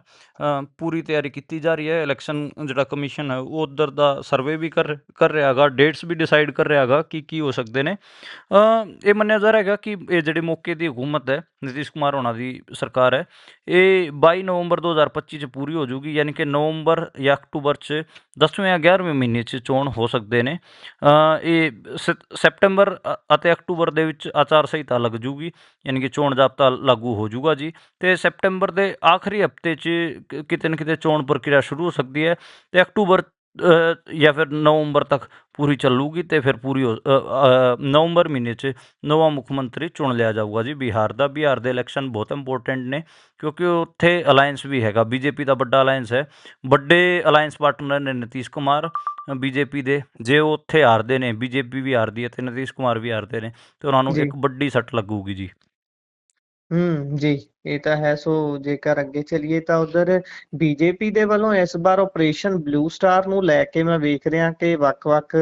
ਪੂਰੀ ਤਿਆਰੀ ਕੀਤੀ ਜਾ ਰਹੀ ਹੈ। ਇਲੈਕਸ਼ਨ ਜਿਹੜਾ ਕਮਿਸ਼ਨ ਹੈ ਉਹ ਉੱਧਰ ਦਾ ਸਰਵੇ ਵੀ ਕਰ ਰਿਹਾ ਹੈਗਾ, ਡੇਟਸ ਵੀ ਡਿਸਾਈਡ ਕਰ ਰਿਹਾ ਹੈਗਾ ਕੀ ਹੋ ਸਕਦੇ ਨੇ। ਇਹ ਮੰਨਿਆ ਜਾ ਰਿਹਾ ਹੈਗਾ ਕਿ ਇਹ ਜਿਹੜੇ ਮੌਕੇ ਦੀ ਹਕੂਮਤ ਹੈ, ਨਿਤੀਸ਼ ਕੁਮਾਰ ਹੋਣਾ ਦੀ ਸਰਕਾਰ ਹੈ, ਇਹ 22 ਨਵੰਬਰ 2025 'ਚ ਪੂਰੀ ਹੋ ਜੂਗੀ। ਯਾਨੀ ਕਿ ਨਵੰਬਰ ਜਾਂ ਅਕਤੂਬਰ 'ਚ 10ਵੇਂ ਜਾਂ 11ਵੇਂ ਮਹੀਨੇ 'ਚ ਚੋਣ ਹੋ ਸਕਦੇ ਨੇ। ਇਹ ਸੈਪਟੰਬਰ ਅਤੇ ਅਕਤੂਬਰ ਦੇ ਵਿੱਚ ਆਚਾਰ ਸੰਹਿਤਾ ਲੱਗ ਜੂਗੀ, ਯਾਨੀ ਕਿ ਚੋਣ ਜ਼ਾਬਤਾ ਲਾਗੂ ਹੋ ਜੂਗਾ ਜੀ। ਅਤੇ ਸੈਪਟੰਬਰ ਦੇ ਆਖਰੀ ਹਫ਼ਤੇ 'ਚ ਕਿਤੇ ਨਾ ਕਿਤੇ ਚੋਣ ਪ੍ਰਕਿਰਿਆ ਸ਼ੁਰੂ ਹੋ ਸਕਦੀ ਹੈ, ਅਤੇ ਅਕਤੂਬਰ ਜਾਂ ਫਿਰ ਨਵੰਬਰ ਤੱਕ ਪੂਰੀ ਚੱਲੂਗੀ, ਅਤੇ ਫਿਰ ਪੂਰੀ ਨਵੰਬਰ ਮਹੀਨੇ 'ਚ ਨਵਾਂ ਮੁੱਖ ਮੰਤਰੀ ਚੁਣ ਲਿਆ ਜਾਊਗਾ ਜੀ ਬਿਹਾਰ ਦਾ। ਬਿਹਾਰ ਦੇ ਇਲੈਕਸ਼ਨ ਬਹੁਤ ਇੰਪੋਰਟੈਂਟ ਨੇ, ਕਿਉਂਕਿ ਉੱਥੇ ਅਲਾਇੰਸ ਵੀ ਹੈਗਾ, BJP ਦਾ ਵੱਡਾ ਅਲਾਇੰਸ ਹੈ। ਵੱਡੇ ਅਲਾਇੰਸ ਪਾਰਟਨਰ ਨੇ ਨਿਤੀਸ਼ ਕੁਮਾਰ BJP ਦੇ। ਜੇ ਉਹ ਉੱਥੇ ਹਾਰਦੇ ਨੇ, BJP ਵੀ ਹਾਰਦੀ ਹੈ ਅਤੇ ਨਿਤੀਸ਼ ਕੁਮਾਰ ਵੀ ਹਾਰਦੇ ਨੇ, ਅਤੇ ਉਹਨਾਂ ਨੂੰ ਜੀ ਇੱਕ ਵੱਡੀ ਸੱਟ ਲੱਗੂਗੀ ਜੀ। ਜੀ, ਇਹ ਤਾਂ ਹੈ। ਸੋ ਜੇਕਰ ਅੱਗੇ ਚੱਲੀਏ ਤਾਂ ਉਧਰ ਬੀਜੇਪੀ ਦੇ ਵੱਲੋਂ ਇਸ ਵਾਰ ਆਪਰੇਸ਼ਨ ਬਲੂ ਸਟਾਰ ਨੂੰ ਲੈ ਕੇ ਮੈਂ ਵੇਖ ਰਿਹਾ ਕਿ ਵੱਖ-ਵੱਖ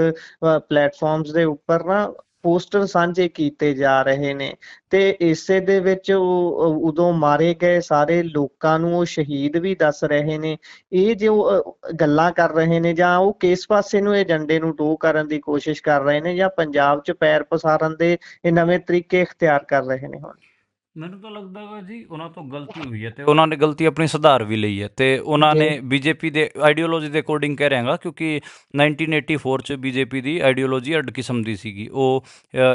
ਪਲੇਟਫਾਰਮਸ ਦੇ ਉੱਪਰ ਨਾ ਪੋਸਟਰ ਸਾਂਝੇ ਕੀਤੇ ਜਾ ਰਹੇ ਨੇ, ਤੇ ਇਸੇ ਦੇ ਵਿੱਚ ਉਹ ਉਦੋਂ ਮਾਰੇ ਗਏ ਸਾਰੇ ਲੋਕਾਂ ਨੂੰ ਉਹ ਸ਼ਹੀਦ ਵੀ ਦੱਸ ਰਹੇ ਨੇ। ਇਹ ਜੋ ਗੱਲਾਂ ਕਰ ਰਹੇ ਨੇ, ਜਾਂ ਉਹ ਕਿਸ ਪਾਸੇ ਨੂੰ ਏਜੰਡੇ ਨੂੰ ਟੋ ਕਰਨ ਦੀ ਕੋਸ਼ਿਸ਼ ਕਰ ਰਹੇ ਨੇ, ਜਾਂ ਪੰਜਾਬ 'ਚ ਪੈਰ ਪਸਾਰਨ ਦੇ ਇਹ ਨਵੇਂ ਤਰੀਕੇ ਇਖਤਿਆਰ ਕਰ ਰਹੇ ਨੇ ਹੁਣ? ਮੈਨੂੰ ਤਾਂ ਲੱਗਦਾ ਵਾ ਜੀ ਉਹਨਾਂ ਤੋਂ ਗਲਤੀ ਹੋਈ ਹੈ, ਅਤੇ ਉਹਨਾਂ ਨੇ ਗਲਤੀ ਆਪਣੀ ਸੁਧਾਰ ਵੀ ਲਈ ਹੈ, ਅਤੇ ਉਹਨਾਂ ਜੀ ਨੇ BJP ਦੇ ਆਈਡੀਓਲੋਜੀ ਦੇ ਅਕੋਰਡਿੰਗ ਕਹਿ ਰਿਹਾਗਾ, ਕਿਉਂਕਿ 1984 'ਚ BJP ਦੀ ਆਈਡੀਓਲੋਜੀ ਅੱਡ ਕਿਸਮ ਦੀ ਸੀਗੀ। ਉਹ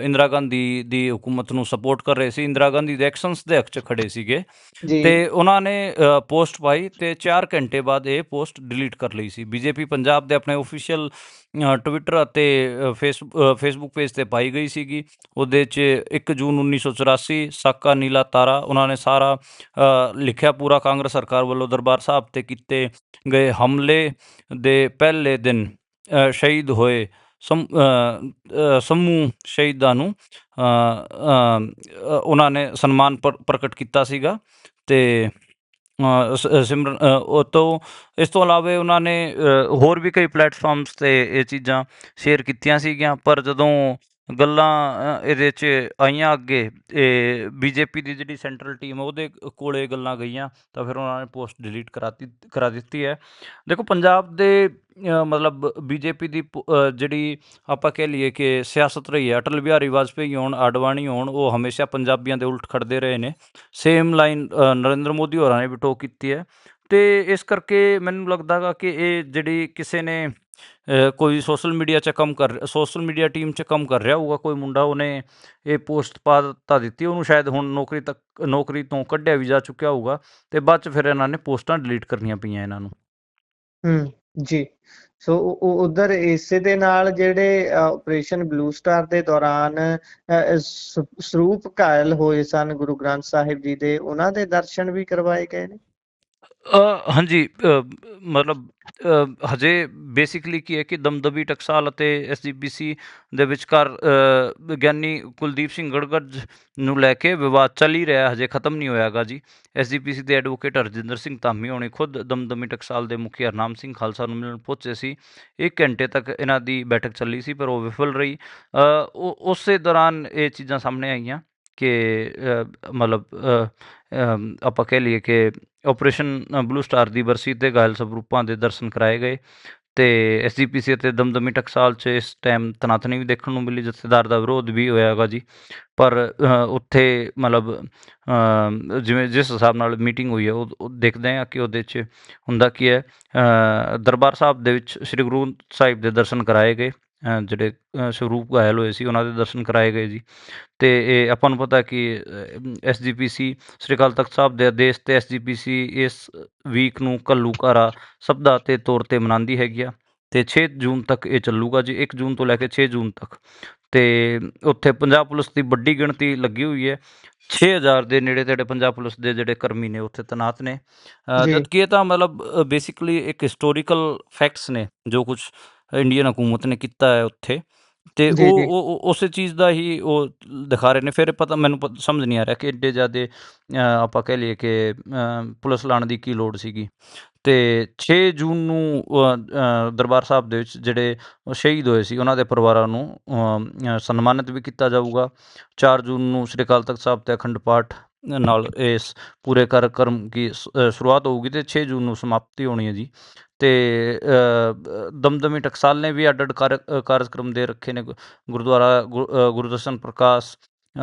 ਇੰਦਰਾ ਗਾਂਧੀ ਦੀ ਹਕੂਮਤ ਨੂੰ ਸਪੋਰਟ ਕਰ ਰਹੇ ਸੀ, ਇੰਦਰਾ ਗਾਂਧੀ ਦੇ ਐਕਸ਼ਨਸ ਦੇ ਹੱਕ 'ਚ ਖੜੇ ਸੀਗੇ, ਜੀ ਅਤੇ ਉਹਨਾਂ ਨੇ ਪੋਸਟ ਪਾਈ, ਅਤੇ 4 ਘੰਟੇ ਬਾਅਦ ਇਹ ਪੋਸਟ ਡਿਲੀਟ ਕਰ ਲਈ ਸੀ। BJP ਪੰਜਾਬ ਦੇ ਆਪਣੇ ਓਫੀਸ਼ੀਅਲ ਟਵਿੱਟਰ ਅਤੇ ਫੇਸਬੁੱਕ ਪੇਜ 'ਤੇ ਪਾਈ ਗਈ ਸੀਗੀ। ਉਹਦੇ 'ਚ 1 ਜੂਨ 1984 ਸਾਕਾ ਨੀਲਾ ਤਾਰਾ, ਉਹਨਾਂ ਨੇ ਸਾਰਾ ਲਿਖਿਆ ਪੂਰਾ, ਕਾਂਗਰਸ ਸਰਕਾਰ ਵੱਲੋਂ ਦਰਬਾਰ ਸਾਹਿਬ 'ਤੇ ਕੀਤੇ ਗਏ ਹਮਲੇ ਦੇ ਪਹਿਲੇ ਦਿਨ ਸ਼ਹੀਦ ਹੋਏ ਸਮੂਹ ਸ਼ਹੀਦਾਂ ਨੂੰ ਉਹਨਾਂ ਨੇ ਸਨਮਾਨ ਪ੍ਰਗਟ ਕੀਤਾ ਸੀਗਾ। ਅਤੇ ਸਿਮਰਨ ਉਹ ਤੋਂ ਇਸ ਤੋਂ ਇਲਾਵਾ ਉਹਨਾਂ ਨੇ ਹੋਰ ਵੀ ਕਈ ਪਲੇਟਫਾਰਮਸ 'ਤੇ ਇਹ ਚੀਜ਼ਾਂ ਸ਼ੇਅਰ ਕੀਤੀਆਂ ਸੀਗੀਆਂ, ਪਰ ਜਦੋਂ ਗੱਲਾਂ ਇਹਦੇ 'ਚ ਆਈਆਂ ਅੱਗੇ, ਇਹ BJP ਦੀ ਜਿਹੜੀ ਸੈਂਟਰਲ ਟੀਮ ਉਹਦੇ ਕੋਲੇ ਗੱਲਾਂ ਗਈਆਂ, ਤਾਂ ਫਿਰ ਉਹਨਾਂ ਨੇ ਪੋਸਟ ਡਿਲੀਟ ਕਰਾ ਦਿੱਤੀ ਹੈ। ਦੇਖੋ, ਪੰਜਾਬ ਦੇ ਮਤਲਬ BJP ਦੀ ਜਿਹੜੀ ਆਪਾਂ ਕਹਿ ਲਈਏ ਕਿ ਸਿਆਸਤ ਰਹੀ ਹੈ, ਅਟਲ ਬਿਹਾਰੀ ਵਾਜਪੇਈ ਹੋਣ, ਆਡਵਾਣੀ ਹੋਣ, ਉਹ ਹਮੇਸ਼ਾ ਪੰਜਾਬੀਆਂ ਦੇ ਉਲਟ ਖੜਦੇ ਰਹੇ ਨੇ। ਸੇਮ ਲਾਈਨ ਨਰਿੰਦਰ ਮੋਦੀ ਹੋਰਾਂ ਨੇ ਵੀ ਟੋਕ ਕੀਤੀ ਹੈ, ਅਤੇ ਇਸ ਕਰਕੇ ਮੈਨੂੰ ਲੱਗਦਾ ਗਾ ਕਿ ਇਹ ਜਿਹੜੀ ਕਿਸੇ ਨੇ ਕੋਈ ਸੋਸ਼ਲ ਮੀਡੀਆ ਟੀਮ 'ਚ ਕੰਮ ਕਰ ਰਿਹਾ ਹੋਊਗਾ ਕੋਈ ਮੁੰਡਾ, ਉਹਨੇ ਇਹ ਪੋਸਟ ਪਾ ਦਿੱਤੀ, ਉਹਨੂੰ ਸ਼ਾਇਦ ਹੁਣ ਨੌਕਰੀ ਤੋਂ ਕੱਢਿਆ ਵੀ ਜਾ ਚੁੱਕਿਆ ਹੋਊਗਾ, ਅਤੇ ਬਾਅਦ 'ਚ ਫਿਰ ਇਹਨਾਂ ਨੇ ਪੋਸਟਾਂ ਡਿਲੀਟ ਕਰਨੀਆਂ ਪਈਆਂ ਇਹਨਾਂ ਨੂੰ। ਜੀ। ਸੋ ਉਧਰ ਇਸੇ ਦੇ ਨਾਲ ਜਿਹੜੇ ਆਪਰੇਸ਼ਨ ਬਲੂ ਸਟਾਰ ਦੇ ਦੌਰਾਨ ਸਰੂਪ ਘਾਇਲ ਹੋਏ ਸਨ ਗੁਰੂ ਗ੍ਰੰਥ ਸਾਹਿਬ ਜੀ ਦੇ, ਉਹਨਾਂ ਦੇ ਦਰਸ਼ਨ ਵੀ ਕਰਵਾਏ ਗਏ ਨੇ? ਹਾਂਜੀ, ਮਤਲਬ ਹਜੇ ਬੇਸਿਕਲੀ ਕੀ ਹੈ ਕਿ ਦਮਦਮੀ ਟਕਸਾਲ ਅਤੇ ਐਸਜੀਪੀਸੀ ਦੇ ਵਿਚਕਾਰ ਵਿਗਿਆਨੀ ਕੁਲਦੀਪ ਸਿੰਘ ਗੜਗੜ ਨੂੰ ਲੈ ਕੇ ਵਿਵਾਦ ਚੱਲ ਹੀ ਰਿਹਾ, ਹਜੇ ਖਤਮ ਨਹੀਂ ਹੋਇਆਗਾ ਜੀ। ਐਸਜੀਪੀਸੀ ਦੇ ਐਡਵੋਕੇਟ ਹਰਜਿੰਦਰ ਸਿੰਘ ਧਾਮੀ ਹੋਣੀ ਖੁਦ ਦਮਦਮੀ ਟਕਸਾਲ ਦੇ ਮੁਖੀ ਹਰਨਾਮ ਸਿੰਘ ਖਾਲਸਾ ਨੂੰ ਮਿਲਣ ਪਹੁੰਚੇ ਸੀ। 1 ਘੰਟੇ ਤੱਕ ਇਹਨਾਂ ਦੀ ਬੈਠਕ ਚੱਲੀ ਸੀ, ਪਰ ਉਹ ਵਿਫਲ ਰਹੀ। ਉਸੇ ਦੌਰਾਨ ਇਹ ਚੀਜ਼ਾਂ ਸਾਹਮਣੇ ਆਈਆਂ ਕਿ ਮਤਲਬ ਆਪਾਂ ਕਹਿ ਲਈਏ ਕਿ ਆਪਰੇਸ਼ਨ ਬਲੂ ਸਟਾਰ ਦੀ ਬਰਸੀ ਤੇ ਘਾਇਲ ਸਵਰੂਪਾਂ ਦੇ ਦਰਸ਼ਨ ਕਰਾਏ ਗਏ। ਤੇ ਐਸਜੀਪੀਸੀ ਅਤੇ ਦਮਦਮੀ ਟਕਸਾਲ 'ਚ ਇਸ ਟਾਈਮ ਤਨਾਤਨੀ ਵੀ ਦੇਖਣ ਨੂੰ ਮਿਲੀ, ਜਥੇਦਾਰ ਦਾ ਵਿਰੋਧ ਵੀ ਹੋਇਆ ਹੈਗਾ ਜੀ। ਪਰ ਉੱਥੇ ਮਤਲਬ ਜਿਵੇਂ ਜਿਸ ਹਿਸਾਬ ਨਾਲ ਮੀਟਿੰਗ ਹੋਈ ਹੈ, ਉਹ ਦੇਖਦੇ ਹਾਂ ਕਿ ਉਹਦੇ 'ਚ ਹੁੰਦਾ ਕੀ ਹੈ। ਦਰਬਾਰ ਸਾਹਿਬ ਦੇ ਵਿੱਚ ਸ੍ਰੀ ਗੁਰੂ ਸਾਹਿਬ ਦੇ ਦਰਸ਼ਨ ਕਰਾਏ ਗਏ, ਜਿਹੜੇ ਸਰੂਪ ਘਾਇਲ ਹੋਏ ਸੀ ਉਹਨਾਂ ਦੇ ਦਰਸ਼ਨ ਕਰਾਏ ਗਏ ਜੀ। ਤੇ ਇਹ ਆਪਾਂ ਨੂੰ ਪਤਾ ਕਿ ਐਸਜੀਪੀਸੀ ਸ੍ਰੀ ਅਕਾਲ ਤਖਤ ਸਾਹਿਬ ਦੇ ਆਦੇਸ਼ ਤੇ ਐਸਜੀਪੀਸੀ ਇਸ ਵੀਕ ਨੂੰ ਘੱਲੂਘਾਰਾ ਸ਼ਬਦਾਂ ਦੇ ਤੌਰ ਤੇ ਮਨਾਉਂਦੀ ਹੈਗੀ ਆ। ਤੇ 6 ਜੂਨ ਤੱਕ ਇਹ ਚੱਲੂਗਾ ਜੀ, 1 ਜੂਨ ਤੋਂ ਲੈ ਕੇ 6 ਜੂਨ ਤੱਕ। ਤੇ ਉੱਥੇ ਪੰਜਾਬ ਪੁਲਿਸ ਦੀ ਵੱਡੀ ਗਿਣਤੀ ਲੱਗੀ ਹੋਈ ਹੈ, 6000 ਦੇ ਨੇੜੇ ਤੇੜੇ ਪੰਜਾਬ ਪੁਲਿਸ ਦੇ ਜਿਹੜੇ ਕਰਮੀ ਨੇ ਉੱਥੇ ਤੈਨਾਤ ਨੇ। ਜੀ ਜਦ ਕਿ ਇਹ ਤਾਂ ਮਤਲਬ ਬੇਸਿਕਲੀ ਇੱਕ ਹਿਸਟੋਰੀਕਲ ਫੈਕਟਸ ਨੇ, ਜੋ ਕੁਝ ਇੰਡੀਅਨ ਹਕੂਮਤ ਨੇ ਕੀਤਾ ਹੈ ਉੱਥੇ। ਤੇ ਜੀ ਜੀ ਉਸੇ ਚੀਜ਼ ਦਾ ਹੀ ਉਹ ਦਿਖਾ ਰਹੇ ਨੇ। ਫਿਰ ਪਤਾ ਮੈਨੂੰ ਸਮਝ ਨਹੀਂ ਆ ਰਿਹਾ ਕਿ ਐਡੇ ਜ਼ਿਆਦੇ ਆਪਾਂ ਕਹਿ ਲਈਏ ਕਿ ਪੁਲਿਸ ਲਾਉਣ ਦੀ ਕੀ ਲੋੜ ਸੀਗੀ। ਤੇ 6 ਜੂਨ ਨੂੰ ਦਰਬਾਰ ਸਾਹਿਬ ਦੇ ਵਿੱਚ ਜਿਹੜੇ ਸ਼ਹੀਦ ਹੋਏ ਸੀ ਉਹਨਾਂ ਦੇ ਪਰਿਵਾਰਾਂ ਨੂੰ ਸਨਮਾਨਿਤ ਵੀ ਕੀਤਾ ਜਾਊਗਾ। 4 ਜੂਨ ਨੂੰ ਸ੍ਰੀ ਅਕਾਲ ਤਖਤ ਸਾਹਿਬ ਤੇ ਅਖੰਡ ਪਾਠ ਨਾਲ ਇਸ ਪੂਰੇ ਕਾਰਜਕ੍ਰਮ ਦੀ ਸ਼ੁਰੂਆਤ ਹੋਊਗੀ ਤੇ 6 ਜੂਨ ਨੂੰ ਸਮਾਪਤੀ ਹੋਣੀ ਹੈ ਜੀ। ਤੇ ਦਮਦਮੀ ਟਕਸਾਲ ਨੇ ਵੀ ਅੱਡ ਅੱਡ ਕਾਰਜਕ੍ਰਮ ਦੇ ਰੱਖੇ ਨੇ। ਗੁਰਦੁਆਰਾ ਗੁਰਦਰਸ਼ਨ ਪ੍ਰਕਾਸ਼,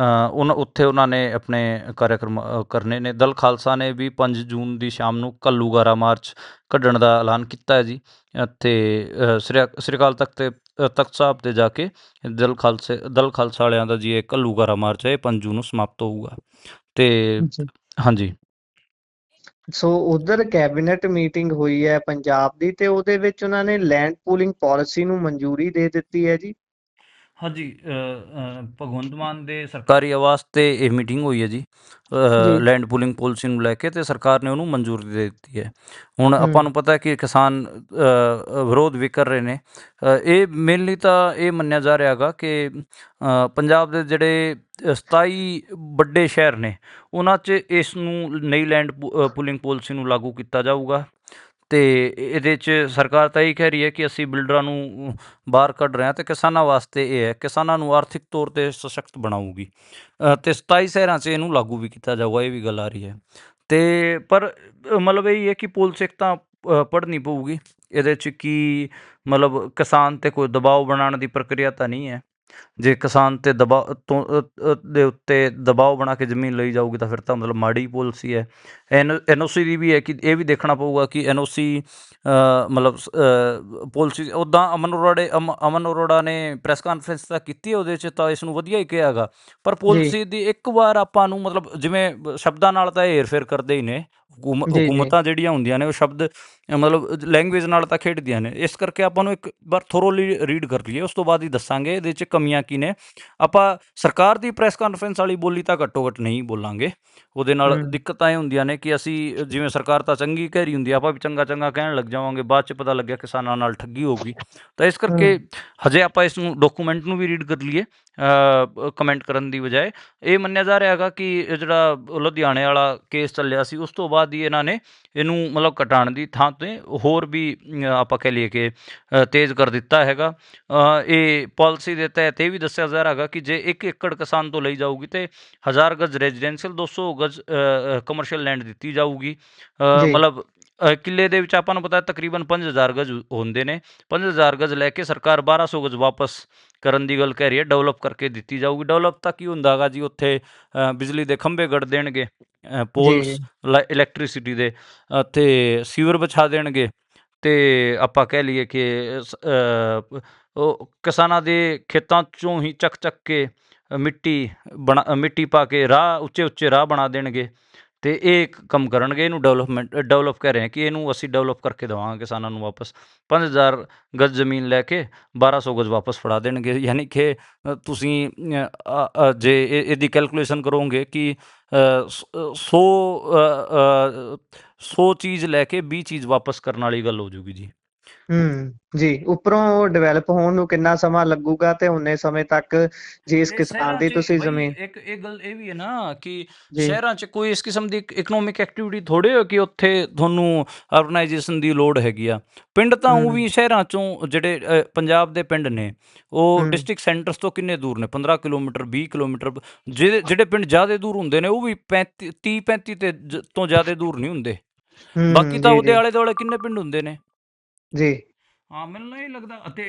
ਉੱਥੇ ਉਹਨਾਂ ਨੇ ਆਪਣੇ ਕਾਰਿਆਕਰਮ ਕਰਨੇ ਨੇ। ਦਲ ਖਾਲਸਾ ਨੇ ਵੀ 5 ਜੂਨ ਦੀ ਸ਼ਾਮ ਨੂੰ ਘੱਲੂਘਾਰਾ ਮਾਰਚ ਕੱਢਣ ਦਾ ਐਲਾਨ ਕੀਤਾ ਹੈ ਜੀ। ਅਤੇ ਸ੍ਰੀ ਅਕਾਲ ਤਖਤ ਸਾਹਿਬ 'ਤੇ ਜਾ ਕੇ ਦਲ ਖਾਲਸਾ ਵਾਲਿਆਂ ਦਾ ਜੀ ਇਹ ਘੱਲੂਘਾਰਾ ਮਾਰਚ ਹੈ, ਇਹ 5 ਜੂਨ ਨੂੰ ਸਮਾਪਤ ਹੋਊਗਾ। ਤੇ ਜੀ। ਹਾਂਜੀ। ਸੋ ਉਧਰ ਕੈਬਨਿਟ ਮੀਟਿੰਗ ਹੋਈ ਹੈ ਪੰਜਾਬ ਦੀ, ਤੇ ਉਹਦੇ ਵਿੱਚ ਉਹਨਾਂ ਨੇ ਲੈਂਡ ਪੂਲਿੰਗ ਪਾਲਿਸੀ ਨੂੰ ਮਨਜ਼ੂਰੀ ਦੇ ਦਿੱਤੀ ਹੈ ਜੀ। ਹਾਂਜੀ, ਭਗਵੰਤ ਮਾਨ ਦੇ ਸਰਕਾਰੀ ਆਵਾਸ 'ਤੇ ਇਹ ਮੀਟਿੰਗ ਹੋਈ ਹੈ ਜੀ, ਜੀ ਲੈਂਡ ਪੂਲਿੰਗ ਪਾਲਿਸੀ ਨੂੰ ਲੈ ਕੇ, ਅਤੇ ਸਰਕਾਰ ਨੇ ਉਹਨੂੰ ਮਨਜ਼ੂਰੀ ਦੇ ਦਿੱਤੀ ਹੈ। ਹੁਣ ਆਪਾਂ ਹੂੰ ਨੂੰ ਪਤਾ ਕਿ ਕਿਸਾਨ ਵਿਰੋਧ ਵੀ ਕਰ ਰਹੇ ਨੇ। ਇਹ ਮੇਨਲੀ ਤਾਂ ਇਹ ਮੰਨਿਆ ਜਾ ਰਿਹਾ ਹੈਗਾ ਕਿ ਪੰਜਾਬ ਦੇ ਜਿਹੜੇ 27 ਵੱਡੇ ਸ਼ਹਿਰ ਨੇ ਉਹਨਾਂ 'ਚ ਇਸ ਨੂੰ ਨਈ ਲੈਂਡ ਪੂਲਿੰਗ ਪਾਲਿਸੀ ਨੂੰ ਲਾਗੂ ਕੀਤਾ ਜਾਊਗਾ। ਅਤੇ ਇਹਦੇ 'ਚ ਸਰਕਾਰ ਤਾਂ ਇਹ ਕਹਿ ਰਹੀ ਹੈ ਕਿ ਅਸੀਂ ਬਿਲਡਰਾਂ ਨੂੰ ਬਾਹਰ ਕੱਢ ਰਹੇ ਹਾਂ, ਅਤੇ ਕਿਸਾਨਾਂ ਵਾਸਤੇ ਇਹ ਹੈ, ਕਿਸਾਨਾਂ ਨੂੰ ਆਰਥਿਕ ਤੌਰ 'ਤੇ ਸਸ਼ਕਤ ਬਣਾਊਗੀ। ਅਤੇ 27 ਸ਼ਹਿਰਾਂ 'ਚ ਇਹਨੂੰ ਲਾਗੂ ਵੀ ਕੀਤਾ ਜਾਊਗਾ, ਇਹ ਵੀ ਗੱਲ ਆ ਰਹੀ ਹੈ। ਅਤੇ ਪਰ ਮਤਲਬ ਇਹ ਹੈ ਕਿ ਪੁਲਿਸ ਇੱਕ ਤਾਂ ਪੜ੍ਹਨੀ ਪਊਗੀ ਇਹਦੇ 'ਚ, ਕਿ ਮਤਲਬ ਕਿਸਾਨ 'ਤੇ ਕੋਈ ਦਬਾਅ ਬਣਾਉਣ ਦੀ ਪ੍ਰਕਿਰਿਆ ਤਾਂ ਨਹੀਂ ਹੈ। ਜੇ ਕਿਸਾਨ 'ਤੇ ਦਬਾਅ ਦੇ ਉੱਤੇ ਦਬਾਅ ਬਣਾ ਕੇ ਜ਼ਮੀਨ ਲਈ ਜਾਊਗੀ ਤਾਂ ਫਿਰ ਤਾਂ ਮਤਲਬ ਮਾੜੀ ਪੋਲਿਸੀ ਹੈ। ਐਨਓਸੀ ਦੀ ਵੀ ਹੈ ਕਿ ਇਹ ਵੀ ਦੇਖਣਾ ਪਊਗਾ ਕਿ ਐਨਓਸੀ ਮਤਲਬ ਪੋਲਿਸੀ ਉੱਦਾਂ ਅਮਨ ਅਰੋੜਾ ਨੇ ਪ੍ਰੈਸ ਕਾਨਫਰੰਸ ਤਾਂ ਕੀਤੀ, ਉਹਦੇ 'ਚ ਤਾਂ ਇਸ ਨੂੰ ਵਧੀਆ ਹੀ ਕਿਹਾ ਹੈਗਾ। ਪਰ ਜੀ ਪੋਲਿਸੀ ਦੀ ਇੱਕ ਵਾਰ ਆਪਾਂ ਨੂੰ ਮਤਲਬ ਜਿਵੇਂ ਸ਼ਬਦਾਂ ਨਾਲ ਤਾਂ ਇਹ ਹੇਰ-ਫੇਰ ਕਰਦੇ ਹੀ ਨੇ। ਜੀ ਜੀ ਹਕੂਮਤਾਂ ਜਿਹੜੀਆਂ ਹੁੰਦੀਆਂ ਨੇ ਉਹ ਸ਼ਬਦ ਮਤਲਬ ਲੈਂਗੁਏਜ ਨਾਲ ਤਾਂ ਖੇਡਦੀਆਂ ਨੇ। ਇਸ ਕਰਕੇ ਆਪਾਂ ਨੂੰ ਇੱਕ ਵਾਰ ਥੋਰੋਲੀ ਰੀਡ ਕਰ ਲਈਏ, ਉਸ ਤੋਂ ਬਾਅਦ ਹੀ ਦੱਸਾਂਗੇ ਇਹਦੇ 'ਚ ਕਮੀਆਂ ਕੀ ਨੇ। ਆਪਾਂ ਸਰਕਾਰ ਦੀ ਪ੍ਰੈਸ ਕਾਨਫਰੰਸ ਵਾਲੀ ਬੋਲੀ ਤਾਂ ਘੱਟੋ ਘੱਟ ਨਹੀਂ ਬੋਲਾਂਗੇ। ਉਹਦੇ ਨਾਲ ਹੂੰ ਦਿੱਕਤਾਂ ਇਹ ਹੁੰਦੀਆਂ ਨੇ ਕਿ ਅਸੀਂ ਜਿਵੇਂ ਸਰਕਾਰ ਤਾਂ ਚੰਗੀ ਕਹਿ ਰਹੀ ਹੁੰਦੀ ਆ, ਆਪਾਂ ਵੀ ਚੰਗਾ ਚੰਗਾ ਕਹਿਣ ਲੱਗ ਜਾਵਾਂਗੇ, ਬਾਅਦ 'ਚ ਪਤਾ ਲੱਗਿਆ ਕਿਸਾਨਾਂ ਨਾਲ ਠੱਗੀ ਹੋ ਗਈ। ਤਾਂ ਇਸ ਕਰਕੇ ਹੂੰ ਹਜੇ ਆਪਾਂ ਇਸ ਨੂੰ ਡਾਕੂਮੈਂਟ ਨੂੰ ਵੀ ਰੀਡ ਕਰ ਲਈਏ ਕਮੈਂਟ ਕਰਨ ਦੀ ਬਜਾਏ। ਇਹ ਮੰਨਿਆ ਜਾ ਰਿਹਾ ਹੈਗਾ ਕਿ ਇਹ ਜਿਹੜਾ ਲੁਧਿਆਣੇ ਵਾਲਾ ਕੇਸ ਚੱਲਿਆ ਸੀ, ਉਸ ਤੋਂ ਬਾਅਦ ਹੀ ਇਹਨਾਂ ਨੇ ਇਹਨੂੰ ਮਤਲਬ ਘਟਾਉਣ ਦੀ ਥਾਂ 'ਤੇ ਹੋਰ ਵੀ ਆਪਾਂ ਕਹਿ ਲਈਏ ਕਿ ਤੇਜ਼ ਕਰ ਦਿੱਤਾ ਹੈਗਾ। ਇਹ ਪਾਲਿਸੀ ਦੇ ਤਹਿਤ ਇਹ ਵੀ ਦੱਸਿਆ ਜਾ ਰਿਹਾ ਹੈਗਾ ਕਿ ਜੇ 1 ਏਕੜ ਕਿਸਾਨ ਤੋਂ ਲਈ ਜਾਊਗੀ ਤੇ 1000 ਗਜ਼ ਰੈਜ਼ੀਡੈਂਸ਼ੀਅਲ, 200 ਗਜ਼ ਕਮਰਸ਼ੀਅਲ ਲੈਂਡ ਦਿੱਤੀ ਜਾਊਗੀ। ਜੀ ਮਤਲਬ ਕਿੱਲੇ ਦੇ ਵਿੱਚ ਆਪਾਂ ਨੂੰ ਪਤਾ ਤਕਰੀਬਨ 5000 ਗਜ਼ ਹੁੰਦੇ ਨੇ। 5000 ਗਜ਼ ਲੈ ਕੇ ਸਰਕਾਰ 1200 ਗਜ਼ ਵਾਪਸ ਕਰਨ ਦੀ ਗੱਲ ਕਹਿ ਰਹੀ ਹੈ, ਡਿਵੈਲਪ ਕਰਕੇ ਦਿੱਤੀ ਜਾਊਗੀ। ਡਿਵੈਲਪ ਤਾਂ ਕੀ ਹੁੰਦਾ ਹੈਗਾ ਜੀ, ਉੱਥੇ ਬਿਜਲੀ ਦੇ ਖੰਭੇ ਗੱਡ ਦੇਣਗੇ, ਜੀ ਪੋਲਸ ਇਲੈਕਟ੍ਰੀਸਿਟੀ ਦੇ, ਅਤੇ ਸੀਵਰ ਵਿਛਾ ਦੇਣਗੇ। ਅਤੇ ਆਪਾਂ ਕਹਿ ਲਈਏ ਕਿ ਉਹ ਕਿਸਾਨਾਂ ਦੇ ਖੇਤਾਂ 'ਚੋਂ ਹੀ ਚੱਕ ਚੱਕ ਕੇ ਮਿੱਟੀ ਪਾ ਕੇ ਰਾਹ ਉੱਚੇ ਉੱਚੇ ਰਾਹ ਬਣਾ ਦੇਣਗੇ। ਤੇ ਇਹ ਇੱਕ ਕੰਮ ਕਰਨਗੇ, ਇਹਨੂੰ ਡਿਵੈਲਪ ਕਰ ਰਹੇ ਹਾਂ ਕਿ ਇਹਨੂੰ ਅਸੀਂ ਡਿਵੈਲਪ ਕਰਕੇ ਦੇਵਾਂਗੇ ਕਿਸਾਨਾਂ ਨੂੰ ਵਾਪਸ। 5000 ਗਜ਼ ਜ਼ਮੀਨ ਲੈ ਕੇ 1200 ਗਜ਼ ਵਾਪਸ ਫੜਾ ਦੇਣਗੇ। ਯਾਨੀ ਕਿ ਤੁਸੀਂ ਜੇ ਇਹਦੀ ਕੈਲਕੂਲੇਸ਼ਨ ਕਰੋਗੇ ਕਿ 100 ਚੀਜ਼ ਲੈ ਕੇ 20 ਚੀਜ਼ ਵਾਪਸ ਕਰਨ ਵਾਲੀ ਗੱਲ ਹੋ ਜੂਗੀ ਜੀ। ਜੀ, ਉੱਪਰੋਂ ਡਿਵੈਲਪ ਹੋਣ ਨੂੰ ਕਿੰਨਾ ਸਮਾਂ ਲੱਗੂਗਾ ਤੇ ਉਨੇ ਸਮੇਂ ਤੱਕ ਜਿਸ ਤੇ ਕਿਸਾਨ ਸ਼ਹਿਰਾਂ ਦੀ 'ਚ ਤੁਸੀਂ ਬਈ ਜ਼ਮੀਨ ਇੱਕ ਗੱਲ ਇਹ ਵੀ ਹੈ ਨਾ ਕਿ ਜੀ ਸ਼ਹਿਰਾਂ 'ਚ ਕੋਈ ਇਸ ਕਿਸਮ ਦੀ ਇਕਨੋਮਿਕ ਐਕਟੀਵਿਟੀ ਥੋੜ੍ਹੇ ਹੋ ਕਿ ਉੱਥੇ ਤੁਹਾਨੂੰ ਅਰਬਨਾਈਜੇਸ਼ਨ ਦੀ ਲੋੜ ਹੈਗੀ ਆ। ਪਿੰਡ ਤਾਂ ਉਹ ਹੂੰ, ਵੀ ਸ਼ਹਿਰਾਂ 'ਚੋਂ ਜਿਹੜੇ ਪੰਜਾਬ ਦੇ ਪਿੰਡ ਨੇ ਉਹ ਹੂੰ, ਡਿਸਟ੍ਰਿਕਟ ਸੈਂਟਰਸ ਤੋਂ ਕਿੰਨੇ ਦੂਰ ਨੇ? 15 ਕਿਲੋਮੀਟਰ, 20 ਕਿਲੋਮੀਟਰ। ਜਿਹੜੇ ਪਿੰਡ ਜ਼ਿਆਦਾ ਦੂਰ ਹੁੰਦੇ ਨੇ ਉਹ ਵੀ 30-35 ਤੋਂ ਜ਼ਿਆਦਾ ਦੂਰ ਨਹੀਂ ਹੁੰਦੇ। ਬਾਕੀ ਤਾਂ ਜੀ, ਉਹਦੇ ਜੀ, ਆਲੇ ਦੁਆਲੇ ਕਿੰਨੇ ਪਿੰਡ ਹੁੰਦੇ ਨੇ। ਜੀ, ਹਾਂ, ਮੈਨੂੰ ਨਹੀਂ ਲੱਗਦਾ। ਅਤੇ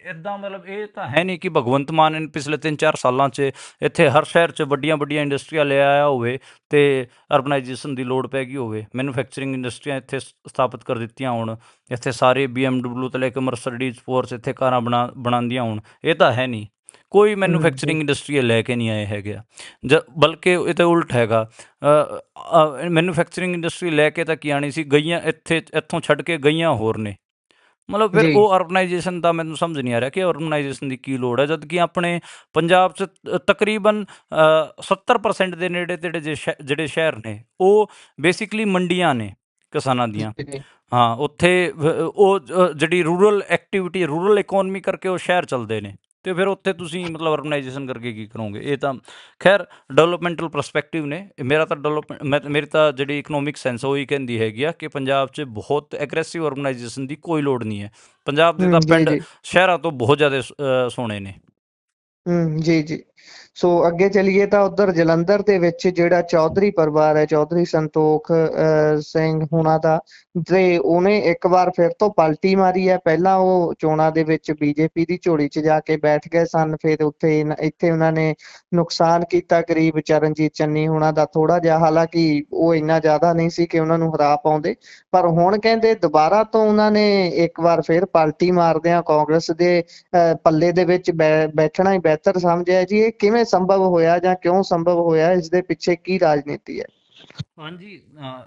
ਇੱਦਾਂ ਮਤਲਬ ਇਹ ਤਾਂ ਹੈ ਨਹੀਂ ਕਿ ਭਗਵੰਤ ਮਾਨ ਨੇ ਪਿਛਲੇ 3-4 ਸਾਲਾਂ 'ਚ ਇੱਥੇ ਹਰ ਸ਼ਹਿਰ 'ਚ ਵੱਡੀਆਂ ਵੱਡੀਆਂ ਇੰਡਸਟਰੀਆਂ ਲੈ ਆਇਆ ਹੋਵੇ ਅਤੇ ਅਰਬਨਾਈਜੇਸ਼ਨ ਦੀ ਲੋੜ ਪੈ ਗਈ ਹੋਵੇ। ਮੈਨੂਫੈਕਚਰਿੰਗ ਇੰਡਸਟਰੀਆਂ ਇੱਥੇ ਸਥਾਪਿਤ ਕਰ ਦਿੱਤੀਆਂ ਹੋਣ। ਇੱਥੇ ਸਾਰੇ BMW ਤੋਂ ਲੈ ਕੇ ਮਰਸਡੀਜ਼ ਫੋਰਸ ਇੱਥੇ ਕਾਰਾਂ ਬਣਾਉਂਦੀਆਂ ਹੋਣ। ਇਹ ਤਾਂ ਹੈ ਨਹੀਂ। ਕੋਈ ਜੀ, ਮੈਨੂਫੈਕਚਰਿੰਗ ਇੰਡਸਟਰੀ ਲੈ ਕੇ ਨਹੀਂ ਆਏ ਹੈਗੇ ਆ। ਬਲਕਿ ਇਹ ਤਾਂ ਉਲਟ ਹੈਗਾ। ਮੈਨੂਫੈਕਚਰਿੰਗ ਇੰਡਸਟਰੀ ਲੈ ਕੇ ਤਾਂ ਕੀ ਆਉਣੀ ਸੀ, ਗਈਆਂ ਇੱਥੋਂ ਛੱਡ ਕੇ ਗਈਆਂ ਹੋਰ ਨੇ। ਮਤਲਬ ਫਿਰ ਜੀ, ਉਹ ਅਰਬਨਾਈਜੇਸ਼ਨ ਦਾ ਮੈਨੂੰ ਸਮਝ ਨਹੀਂ ਆ ਰਿਹਾ ਕਿ ਅਰਬਨਾਈਜੇਸ਼ਨ ਦੀ ਕੀ ਲੋੜ ਹੈ, ਜਦ ਕਿ ਆਪਣੇ ਪੰਜਾਬ 'ਚ ਤਕਰੀਬਨ 70% ਦੇ ਨੇੜੇ ਤੇੜੇ ਜਿਹੜੇ ਸ਼ਹਿਰ ਨੇ ਉਹ ਬੇਸਿਕਲੀ ਮੰਡੀਆਂ ਨੇ ਕਿਸਾਨਾਂ ਦੀਆਂ। ਜੀ, ਹਾਂ, ਉੱਥੇ ਉਹ ਜਿਹੜੀ ਰੂਰਲ ਐਕਟੀਵਿਟੀ, ਰੂਰਲ ਇਕੋਨਮੀ ਕਰਕੇ ਉਹ ਸ਼ਹਿਰ ਚੱਲਦੇ ਨੇ। ਅਤੇ ਫਿਰ ਉੱਥੇ ਤੁਸੀਂ ਮਤਲਬ ਅਰਬਨਾਈਜੇਸ਼ਨ ਕਰਕੇ ਕੀ ਕਰੋਗੇ? ਇਹ ਤਾਂ ਖੈਰ ਡਿਵਲਪਮੈਂਟਲ ਪਰਸਪੈਕਟਿਵ ਨੇ। ਮੇਰਾ ਤਾਂ ਮੇਰੀ ਤਾਂ ਜਿਹੜੀ ਇਕਨੋਮਿਕ ਸੈਂਸ ਉਹ ਹੀ ਕਹਿੰਦੀ ਹੈਗੀ ਆ ਕਿ ਪੰਜਾਬ 'ਚ ਬਹੁਤ ਐਗਰੈਸਿਵ ਅਰਬਨਾਈਜੇਸ਼ਨ ਦੀ ਕੋਈ ਲੋੜ ਨਹੀਂ ਹੈ। ਪੰਜਾਬ ਦੇ ਤਾਂ ਜੀ, ਪਿੰਡ ਜੀ। ਸ਼ਹਿਰਾਂ ਤੋਂ ਬਹੁਤ ਜ਼ਿਆਦਾ ਸੋਹਣੇ ਨੇ। ਜੀ, ਜੀ। ਸੋ ਅੱਗੇ ਚਲੀਏ ਤਾਂ ਉੱਧਰ ਜਲੰਧਰ ਦੇ ਵਿੱਚ ਜਿਹੜਾ ਚੌਧਰੀ ਪਰਿਵਾਰ ਹੈ, ਚੌਧਰੀ ਸੰਤੋਖ ਸਿੰਘ ਹੁਣਾਂ ਦਾ, ਤੇ ਉਹਨੇ ਇੱਕ ਵਾਰ ਫਿਰ ਤੋਂ ਪਲਟੀ ਮਾਰੀ ਹੈ। ਪਹਿਲਾਂ ਉਹ ਚੋਣਾਂ ਦੇ ਵਿੱਚ ਬੀਜੇਪੀ ਦੀ ਝੋਲੀ 'ਚ ਜਾ ਕੇ ਬੈਠ ਗਏ ਸਨ, ਫਿਰ ਇੱਥੇ ਉਹਨਾਂ ਨੇ ਨੁਕਸਾਨ ਕੀਤਾ ਗਰੀਬ ਚਰਨਜੀਤ ਚੰਨੀ ਹੁਣਾਂ ਦਾ ਥੋੜਾ ਜਿਹਾ। ਹਾਲਾਂਕਿ ਉਹ ਇੰਨਾ ਜ਼ਿਆਦਾ ਨਹੀਂ ਸੀ ਕਿ ਉਹਨਾਂ ਨੂੰ ਹਰਾ ਪਾਉਂਦੇ, ਪਰ ਹੁਣ ਕਹਿੰਦੇ ਦੁਬਾਰਾ ਤੋਂ ਉਹਨਾਂ ਨੇ ਇੱਕ ਵਾਰ ਫਿਰ ਪਲਟੀ ਮਾਰਦਿਆਂ ਕਾਂਗਰਸ ਦੇ ਪੱਲੇ ਦੇ ਵਿੱਚ ਬੈਠਣਾ ਹੀ ਬਿਹਤਰ ਸਮਝਿਆ ਜੀ। ਇਹ ਕਿਵੇਂ ਸੰਭਵ ਹੋਇਆ ਜਾਂ ਕਿਉਂ ਸੰਭਵ ਹੋਇਆ? ਇਸ ਦੇ ਪਿੱਛੇ ਕੀ ਰਾਜਨੀਤੀ ਹੈ? ਹਾਂਜੀ,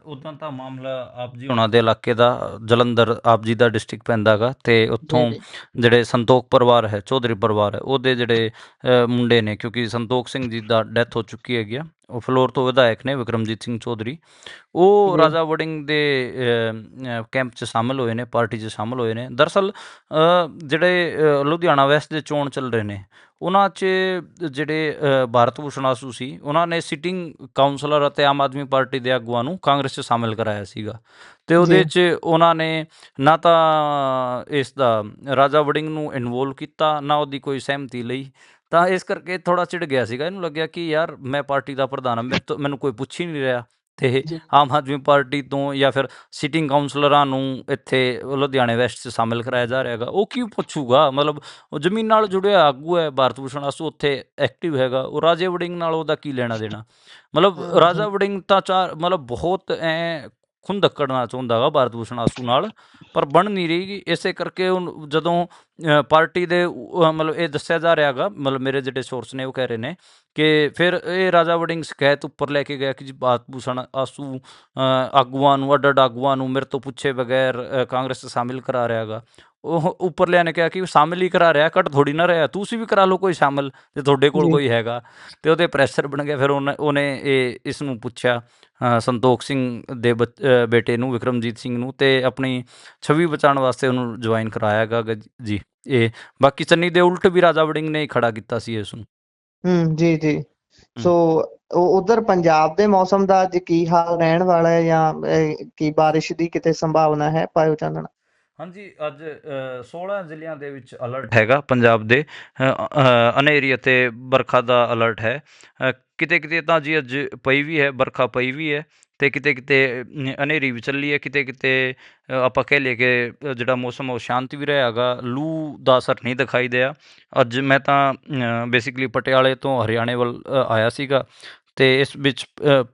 ਉੱਦਾਂ ਤਾਂ ਮਾਮਲਾ ਆਪ ਜੀ ਹੁਣਾਂ ਦੇ ਇਲਾਕੇ ਦਾ, ਜਲੰਧਰ ਆਪ ਜੀ ਦਾ ਡਿਸਟ੍ਰਿਕਟ ਪੈਂਦਾ ਗਾ, ਅਤੇ ਉੱਥੋਂ ਜੀ, ਜੀ, ਜਿਹੜੇ ਸੰਤੋਖ ਪਰਿਵਾਰ ਹੈ, ਚੌਧਰੀ ਪਰਿਵਾਰ ਹੈ, ਉਹਦੇ ਜਿਹੜੇ ਮੁੰਡੇ ਨੇ, ਕਿਉਂਕਿ ਸੰਤੋਖ ਸਿੰਘ ਜੀ ਦਾ ਡੈਥ ਹੋ ਚੁੱਕੀ ਹੈਗੀ ਆ, ਉਹ ਫਲੋਰ ਤੋਂ ਵਿਧਾਇਕ ਨੇ, ਵਿਕਰਮਜੀਤ ਸਿੰਘ ਚੌਧਰੀ। ਉਹ ਜੀ, ਰਾਜਾ ਵੜਿੰਗ ਦੇ ਕੈਂਪ 'ਚ ਸ਼ਾਮਿਲ ਹੋਏ ਨੇ, ਪਾਰਟੀ 'ਚ ਸ਼ਾਮਿਲ ਹੋਏ ਨੇ। ਦਰਅਸਲ ਜਿਹੜੇ ਲੁਧਿਆਣਾ ਵੈਸਟ ਦੇ ਚੋਣ ਚੱਲ ਰਹੇ ਨੇ, ਉਹਨਾਂ 'ਚ ਜਿਹੜੇ ਭਾਰਤ ਭੂਸ਼ਣ ਆਸੂ ਸੀ, ਉਹਨਾਂ ਨੇ ਸਿਟਿੰਗ ਕਾਊਂਸਲਰ ਅਤੇ ਆਮ ਆਦਮੀ ਪਾਰਟੀ ਦੇ ਆਗੂਆਂ ਨੂੰ ਕਾਂਗਰਸ 'ਚ ਸ਼ਾਮਿਲ ਕਰਾਇਆ ਸੀਗਾ। ਅਤੇ ਜੀ, ਉਹਦੇ 'ਚ ਉਹਨਾਂ ਨੇ ਨਾ ਤਾਂ ਇਸ ਦਾ ਰਾਜਾ ਵੜਿੰਗ ਨੂੰ ਇਨਵੋਲਵ ਕੀਤਾ, ਨਾ ਉਹਦੀ ਕੋਈ ਸਹਿਮਤੀ ਲਈ। ਤਾਂ ਇਸ ਕਰਕੇ ਥੋੜ੍ਹਾ ਚਿੜ ਗਿਆ ਸੀਗਾ। ਇਹਨੂੰ ਲੱਗਿਆ ਕਿ ਯਾਰ ਮੈਂ ਪਾਰਟੀ ਦਾ ਪ੍ਰਧਾਨ ਹਾਂ, ਮੈਨੂੰ ਕੋਈ ਪੁੱਛ ਹੀ ਨਹੀਂ ਰਿਹਾ। ਅਤੇ ਜੀ, ਆਮ ਆਦਮੀ ਪਾਰਟੀ ਤੋਂ ਜਾਂ ਫਿਰ ਸਿਟਿੰਗ ਕਾਊਂਸਲਰਾਂ ਨੂੰ ਇੱਥੇ ਲੁਧਿਆਣੇ ਵੈਸਟ 'ਚ ਸ਼ਾਮਿਲ ਕਰਾਇਆ ਜਾ ਰਿਹਾ ਹੈਗਾ। ਉਹ ਕੀ ਪੁੱਛੂਗਾ? ਮਤਲਬ ਉਹ ਜ਼ਮੀਨ ਨਾਲ ਜੁੜਿਆ ਆਗੂ ਹੈ, ਭਾਰਤ ਭੂਸ਼ਣ ਆਸੂ ਉੱਥੇ ਐਕਟਿਵ ਹੈਗਾ। ਉਹ ਰਾਜੇ ਵੜਿੰਗ ਨਾਲ ਉਹਦਾ ਕੀ ਲੈਣਾ ਦੇਣਾ? ਮਤਲਬ ਰਾਜਾ ਵੜਿੰਗ ਤਾਂ ਮਤਲਬ ਬਹੁਤ ਖੁੰਦਕੜਨਾ ਚਾਹੁੰਦਾ ਵਾ ਭਾਰਤ ਭੂਸ਼ਣ ਆਸੂ ਨਾਲ, ਪਰ ਬਣ ਨਹੀਂ ਰਹੀ ਗੀ। ਇਸੇ ਕਰਕੇ ਹੁਣ ਜਦੋਂ ਪਾਰਟੀ ਦੇ ਮਤਲਬ ਇਹ ਦੱਸਿਆ ਜਾ ਰਿਹਾ ਗਾ, ਮਤਲਬ ਮੇਰੇ ਜਿਹੜੇ ਸੋਰਸ ਨੇ ਉਹ ਕਹਿ ਰਹੇ ਨੇ ਕਿ ਫਿਰ ਇਹ ਰਾਜਾ ਵੜਿੰਗ ਸ਼ਿਕਾਇਤ ਉੱਪਰ ਲੈ ਕੇ ਗਿਆ ਕਿ ਜੀ ਭਾਰਤ ਭੂਸ਼ਣ ਆਸੂ ਆਗੂਆਂ ਨੂੰ, ਅੱਡ ਆਗੂਆਂ ਨੂੰ ਮੇਰੇ ਤੋਂ ਪੁੱਛੇ ਬਗੈਰ ਕਾਂਗਰਸ 'ਚ ਸ਼ਾਮਿਲ ਕਰਾ ਰਿਹਾ ਗਾ। ਉਹ ਉੱਪਰਲਿਆਂ ਨੇ ਕਿਹਾ ਕਿ ਸ਼ਾਮਿਲ ਹੀ ਕਰਾ ਰਿਹਾ, ਕੱਟ ਥੋੜ੍ਹੀ ਨਾ ਰਿਹਾ, ਤੁਸੀਂ ਵੀ ਕਰਾ ਲਓ ਕੋਈ ਸ਼ਾਮਿਲ ਜੇ ਤੁਹਾਡੇ ਕੋਲ ਜੀ, ਕੋਈ ਹੈਗਾ। ਅਤੇ ਉਹਦੇ ਪ੍ਰੈਸ਼ਰ ਬਣ ਗਿਆ। ਫਿਰ ਉਹਨੇ ਇਸ ਨੂੰ ਪੁੱਛਿਆ, ਸੰਤੋਖ ਸਿੰਘ ਦੇ ਬੇਟੇ ਨੂੰ, ਵਿਕਰਮਜੀਤ ਸਿੰਘ ਨੂੰ, ਅਤੇ ਆਪਣੀ ਛਵੀ ਬਚਾਉਣ ਵਾਸਤੇ ਉਹਨੂੰ ਜੁਆਇਨ ਕਰਾਇਆ ਗਾ ਜੀ। ਇਹ ਬਾਕੀ ਚੰਨੀ ਦੇ ਉਲਟ ਵੀ ਰਾਜਾ ਵੜਿੰਗ ਨੇ ਹੀ ਖੜਾ ਕੀਤਾ ਸੀ ਇਸ ਨੂੰ। ਜੀ, ਜੀ। ਹੂੰ। ਸੋ ਉਧਰ ਪੰਜਾਬ ਦੇ ਮੌਸਮ ਦਾ ਅੱਜ ਕੀ ਹਾਲ ਰਹਿਣ ਵਾਲਾ ਹੈ, ਜਾਂ ਕੀ ਬਾਰਿਸ਼ ਦੀ ਕਿਤੇ ਸੰਭਾਵਨਾ ਹੈ? ਪਾਇਓ ਚਾਨਣਾ। ਹਾਂਜੀ, ਅੱਜ 16 ਜ਼ਿਲ੍ਹਿਆਂ ਦੇ ਵਿੱਚ ਅਲਰਟ ਹੈਗਾ ਪੰਜਾਬ ਦੇ। ਹਨੇਰੀ ਅਤੇ ਬਰਖਾ ਦਾ ਅਲਰਟ ਹੈ। ਕਿਤੇ ਕਿਤੇ ਤਾਂ ਜੀ ਅੱਜ ਪਈ ਵੀ ਹੈ, ਬਰਖਾ ਪਈ ਵੀ ਹੈ, ਅਤੇ ਕਿਤੇ ਕਿਤੇ ਹਨੇਰੀ ਵੀ ਚੱਲੀ ਹੈ। ਕਿਤੇ ਕਿਤੇ ਆਪਾਂ ਕਹਿ ਲਈਏ ਕਿ ਜਿਹੜਾ ਮੌਸਮ ਉਹ ਸ਼ਾਂਤ ਵੀ ਰਿਹਾ ਹੈਗਾ, ਲੂ ਦਾ ਅਸਰ ਨਹੀਂ ਦਿਖਾਈ ਦਿਆ। ਅੱਜ ਮੈਂ ਤਾਂ ਬੇਸਿਕਲੀ ਪਟਿਆਲੇ ਤੋਂ ਹਰਿਆਣੇ ਵੱਲ ਆਇਆ ਸੀਗਾ, ਅਤੇ ਇਸ ਵਿੱਚ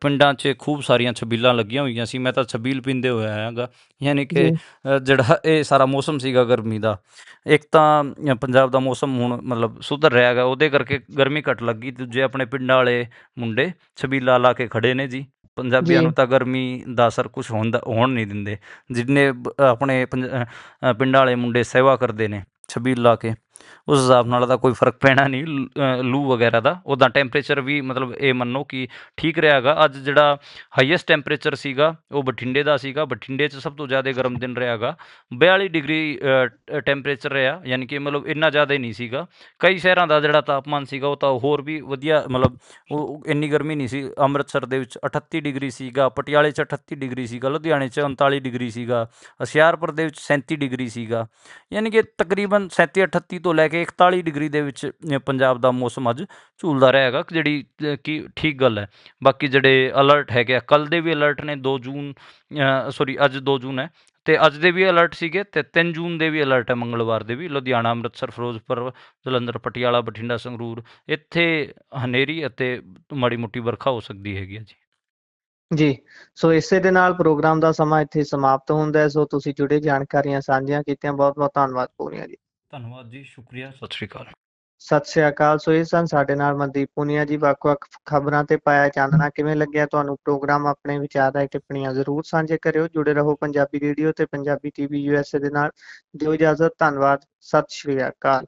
ਪਿੰਡਾਂ 'ਚ ਖੂਬ ਸਾਰੀਆਂ ਛਬੀਲਾਂ ਲੱਗੀਆਂ ਹੋਈਆਂ ਸੀ। ਮੈਂ ਤਾਂ ਛਬੀਲ ਪੀਂਦੇ ਹੋਏ ਆਇਆ ਗਾ। ਯਾਨੀ ਕਿ ਜੀ, ਜਿਹੜਾ ਇਹ ਸਾਰਾ ਮੌਸਮ ਸੀਗਾ ਗਰਮੀ ਦਾ, ਇੱਕ ਤਾਂ ਪੰਜਾਬ ਦਾ ਮੌਸਮ ਹੁਣ ਮਤਲਬ ਸੁਧਰ ਰਿਹਾ ਹੈਗਾ, ਉਹਦੇ ਕਰਕੇ ਗਰਮੀ ਘੱਟ ਲੱਗੀ। ਦੂਜੇ ਆਪਣੇ ਪਿੰਡਾਂ ਵਾਲੇ ਮੁੰਡੇ ਛਬੀਲਾ ਲਾ ਕੇ ਖੜੇ ਨੇ ਜੀ। ਪੰਜਾਬੀਆਂ ਜੀ ਨੂੰ ਤਾਂ ਗਰਮੀ ਦਾ ਅਸਰ ਕੁਛ ਹੋਣ ਨਹੀਂ ਦਿੰਦੇ। ਜਿੰਨੇ ਆਪਣੇ ਪਿੰਡਾਂ ਵਾਲੇ ਮੁੰਡੇ ਸੇਵਾ ਕਰਦੇ ਨੇ ਛਬੀਲ ਲਾ ਕੇ, ਉਸ ਹਿਸਾਬ ਨਾਲ ਤਾਂ ਕੋਈ ਫਰਕ ਪੈਣਾ ਨਹੀਂ ਲੂ ਵਗੈਰਾ ਦਾ। ਉੱਦਾਂ ਟੈਂਪਰੇਚਰ ਵੀ ਮਤਲਬ ਇਹ ਮੰਨੋ ਕਿ ਠੀਕ ਰਿਹਾ ਗਾ। ਅੱਜ ਜਿਹੜਾ ਹਾਈਐਸਟ ਟੈਂਪਰੇਚਰ ਸੀਗਾ ਉਹ ਬਠਿੰਡੇ ਦਾ ਸੀਗਾ। ਬਠਿੰਡੇ 'ਚ ਸਭ ਤੋਂ ਜ਼ਿਆਦਾ ਗਰਮ ਦਿਨ ਰਿਹਾ ਗਾ, 42 ਡਿਗਰੀ ਟੈਂਪਰੇਚਰ ਰਿਹਾ, ਯਾਨੀ ਕਿ ਮਤਲਬ ਇੰਨਾ ਜ਼ਿਆਦਾ ਹੀ ਨਹੀਂ ਸੀਗਾ। ਕਈ ਸ਼ਹਿਰਾਂ ਦਾ ਜਿਹੜਾ ਤਾਪਮਾਨ ਸੀਗਾ ਉਹ ਤਾਂ ਹੋਰ ਵੀ ਵਧੀਆ, ਮਤਲਬ ਉਹ ਇੰਨੀ ਗਰਮੀ ਨਹੀਂ ਸੀ। ਅੰਮ੍ਰਿਤਸਰ ਦੇ ਵਿੱਚ 38 ਡਿਗਰੀ ਸੀਗਾ, ਪਟਿਆਲੇ 'ਚ 38 ਡਿਗਰੀ ਸੀਗਾ, ਲੁਧਿਆਣੇ 'ਚ 39 ਡਿਗਰੀ ਸੀਗਾ, ਹੁਸ਼ਿਆਰਪੁਰ ਦੇ ਵਿੱਚ 37 ਡਿਗਰੀ ਸੀਗਾ। ਯਾਨੀ ਕਿ ਤਕਰੀਬਨ 37-38 ਤੋਂ ਲੈ ਕੇ 41 ਡਿਗਰੀ ਦੇ ਵਿੱਚ ਪੰਜਾਬ ਦਾ ਮੌਸਮ ਅੱਜ ਝੂਲਦਾ ਰਹੇਗਾ, ਜਿਹੜੀ ਕਿ ਠੀਕ ਗੱਲ ਹੈ। ਬਾਕੀ ਜਿਹੜੇ ਅਲਰਟ ਹੈਗੇ ਆ, ਕੱਲ੍ਹ ਦੇ ਵੀ ਅਲਰਟ ਨੇ 2 ਜੂਨ, ਸੌਰੀ ਅੱਜ 2 ਜੂਨ ਹੈ, ਅਤੇ ਅੱਜ ਦੇ ਵੀ ਅਲਰਟ ਸੀਗੇ, ਅਤੇ 3 ਜੂਨ ਦੇ ਵੀ ਅਲਰਟ ਹੈ ਮੰਗਲਵਾਰ ਦੇ ਵੀ। ਲੁਧਿਆਣਾ, ਅੰਮ੍ਰਿਤਸਰ, ਫਿਰੋਜ਼ਪੁਰ, ਜਲੰਧਰ, ਪਟਿਆਲਾ, ਬਠਿੰਡਾ, ਸੰਗਰੂਰ, ਇੱਥੇ ਹਨੇਰੀ ਅਤੇ ਮਾੜੀ ਮੋਟੀ ਵਰਖਾ ਹੋ ਸਕਦੀ ਹੈਗੀ ਆ ਜੀ। ਜੀ, ਸੋ ਇਸੇ ਦੇ ਨਾਲ ਪ੍ਰੋਗਰਾਮ ਦਾ ਸਮਾਂ ਇੱਥੇ ਸਮਾਪਤ ਹੁੰਦਾ ਹੈ। ਸੋ ਤੁਸੀਂ ਜੁੜੇ ਜਾਣਕਾਰੀਆਂ ਸਾਂਝੀਆਂ ਕੀਤੀਆਂ, ਬਹੁਤ ਬਹੁਤ ਧੰਨਵਾਦ ਪੂਨੀਆ ਜੀ। ਧੰਨਵਾਦ ਜੀ, ਸ਼ੁਕਰੀਆ, ਸਤਿ ਸ਼੍ਰੀ ਅਕਾਲ। ਸਤਿ ਸ੍ਰੀ ਅਕਾਲ। ਸੋ ਇਹ ਸਨ ਸਾਡੇ ਨਾਲ ਮਨਦੀਪ ਪੂਨੀਆ ਜੀ। ਵੱਖ-ਵੱਖ ਖਬਰਾਂ ਤੇ ਪਾਇਆ ਚਾਨਣਾ। ਕਿਵੇਂ ਲੱਗਿਆ ਤੁਹਾਨੂੰ ਪ੍ਰੋਗਰਾਮ? ਆਪਣੇ ਵਿਚਾਰ ਰਾਏ ਟਿੱਪਣੀਆਂ ਜ਼ਰੂਰ ਸਾਂਝੇ ਕਰਿਓ। ਜੁੜੇ ਰਹੋ ਪੰਜਾਬੀ ਰੇਡੀਓ ਤੇ ਪੰਜਾਬੀ TV USA ਦੇ ਨਾਲ। ਦਿਓ ਇਜਾਜ਼ਤ। ਧੰਨਵਾਦ। ਸਤਿ ਸ਼੍ਰੀ ਅਕਾਲ।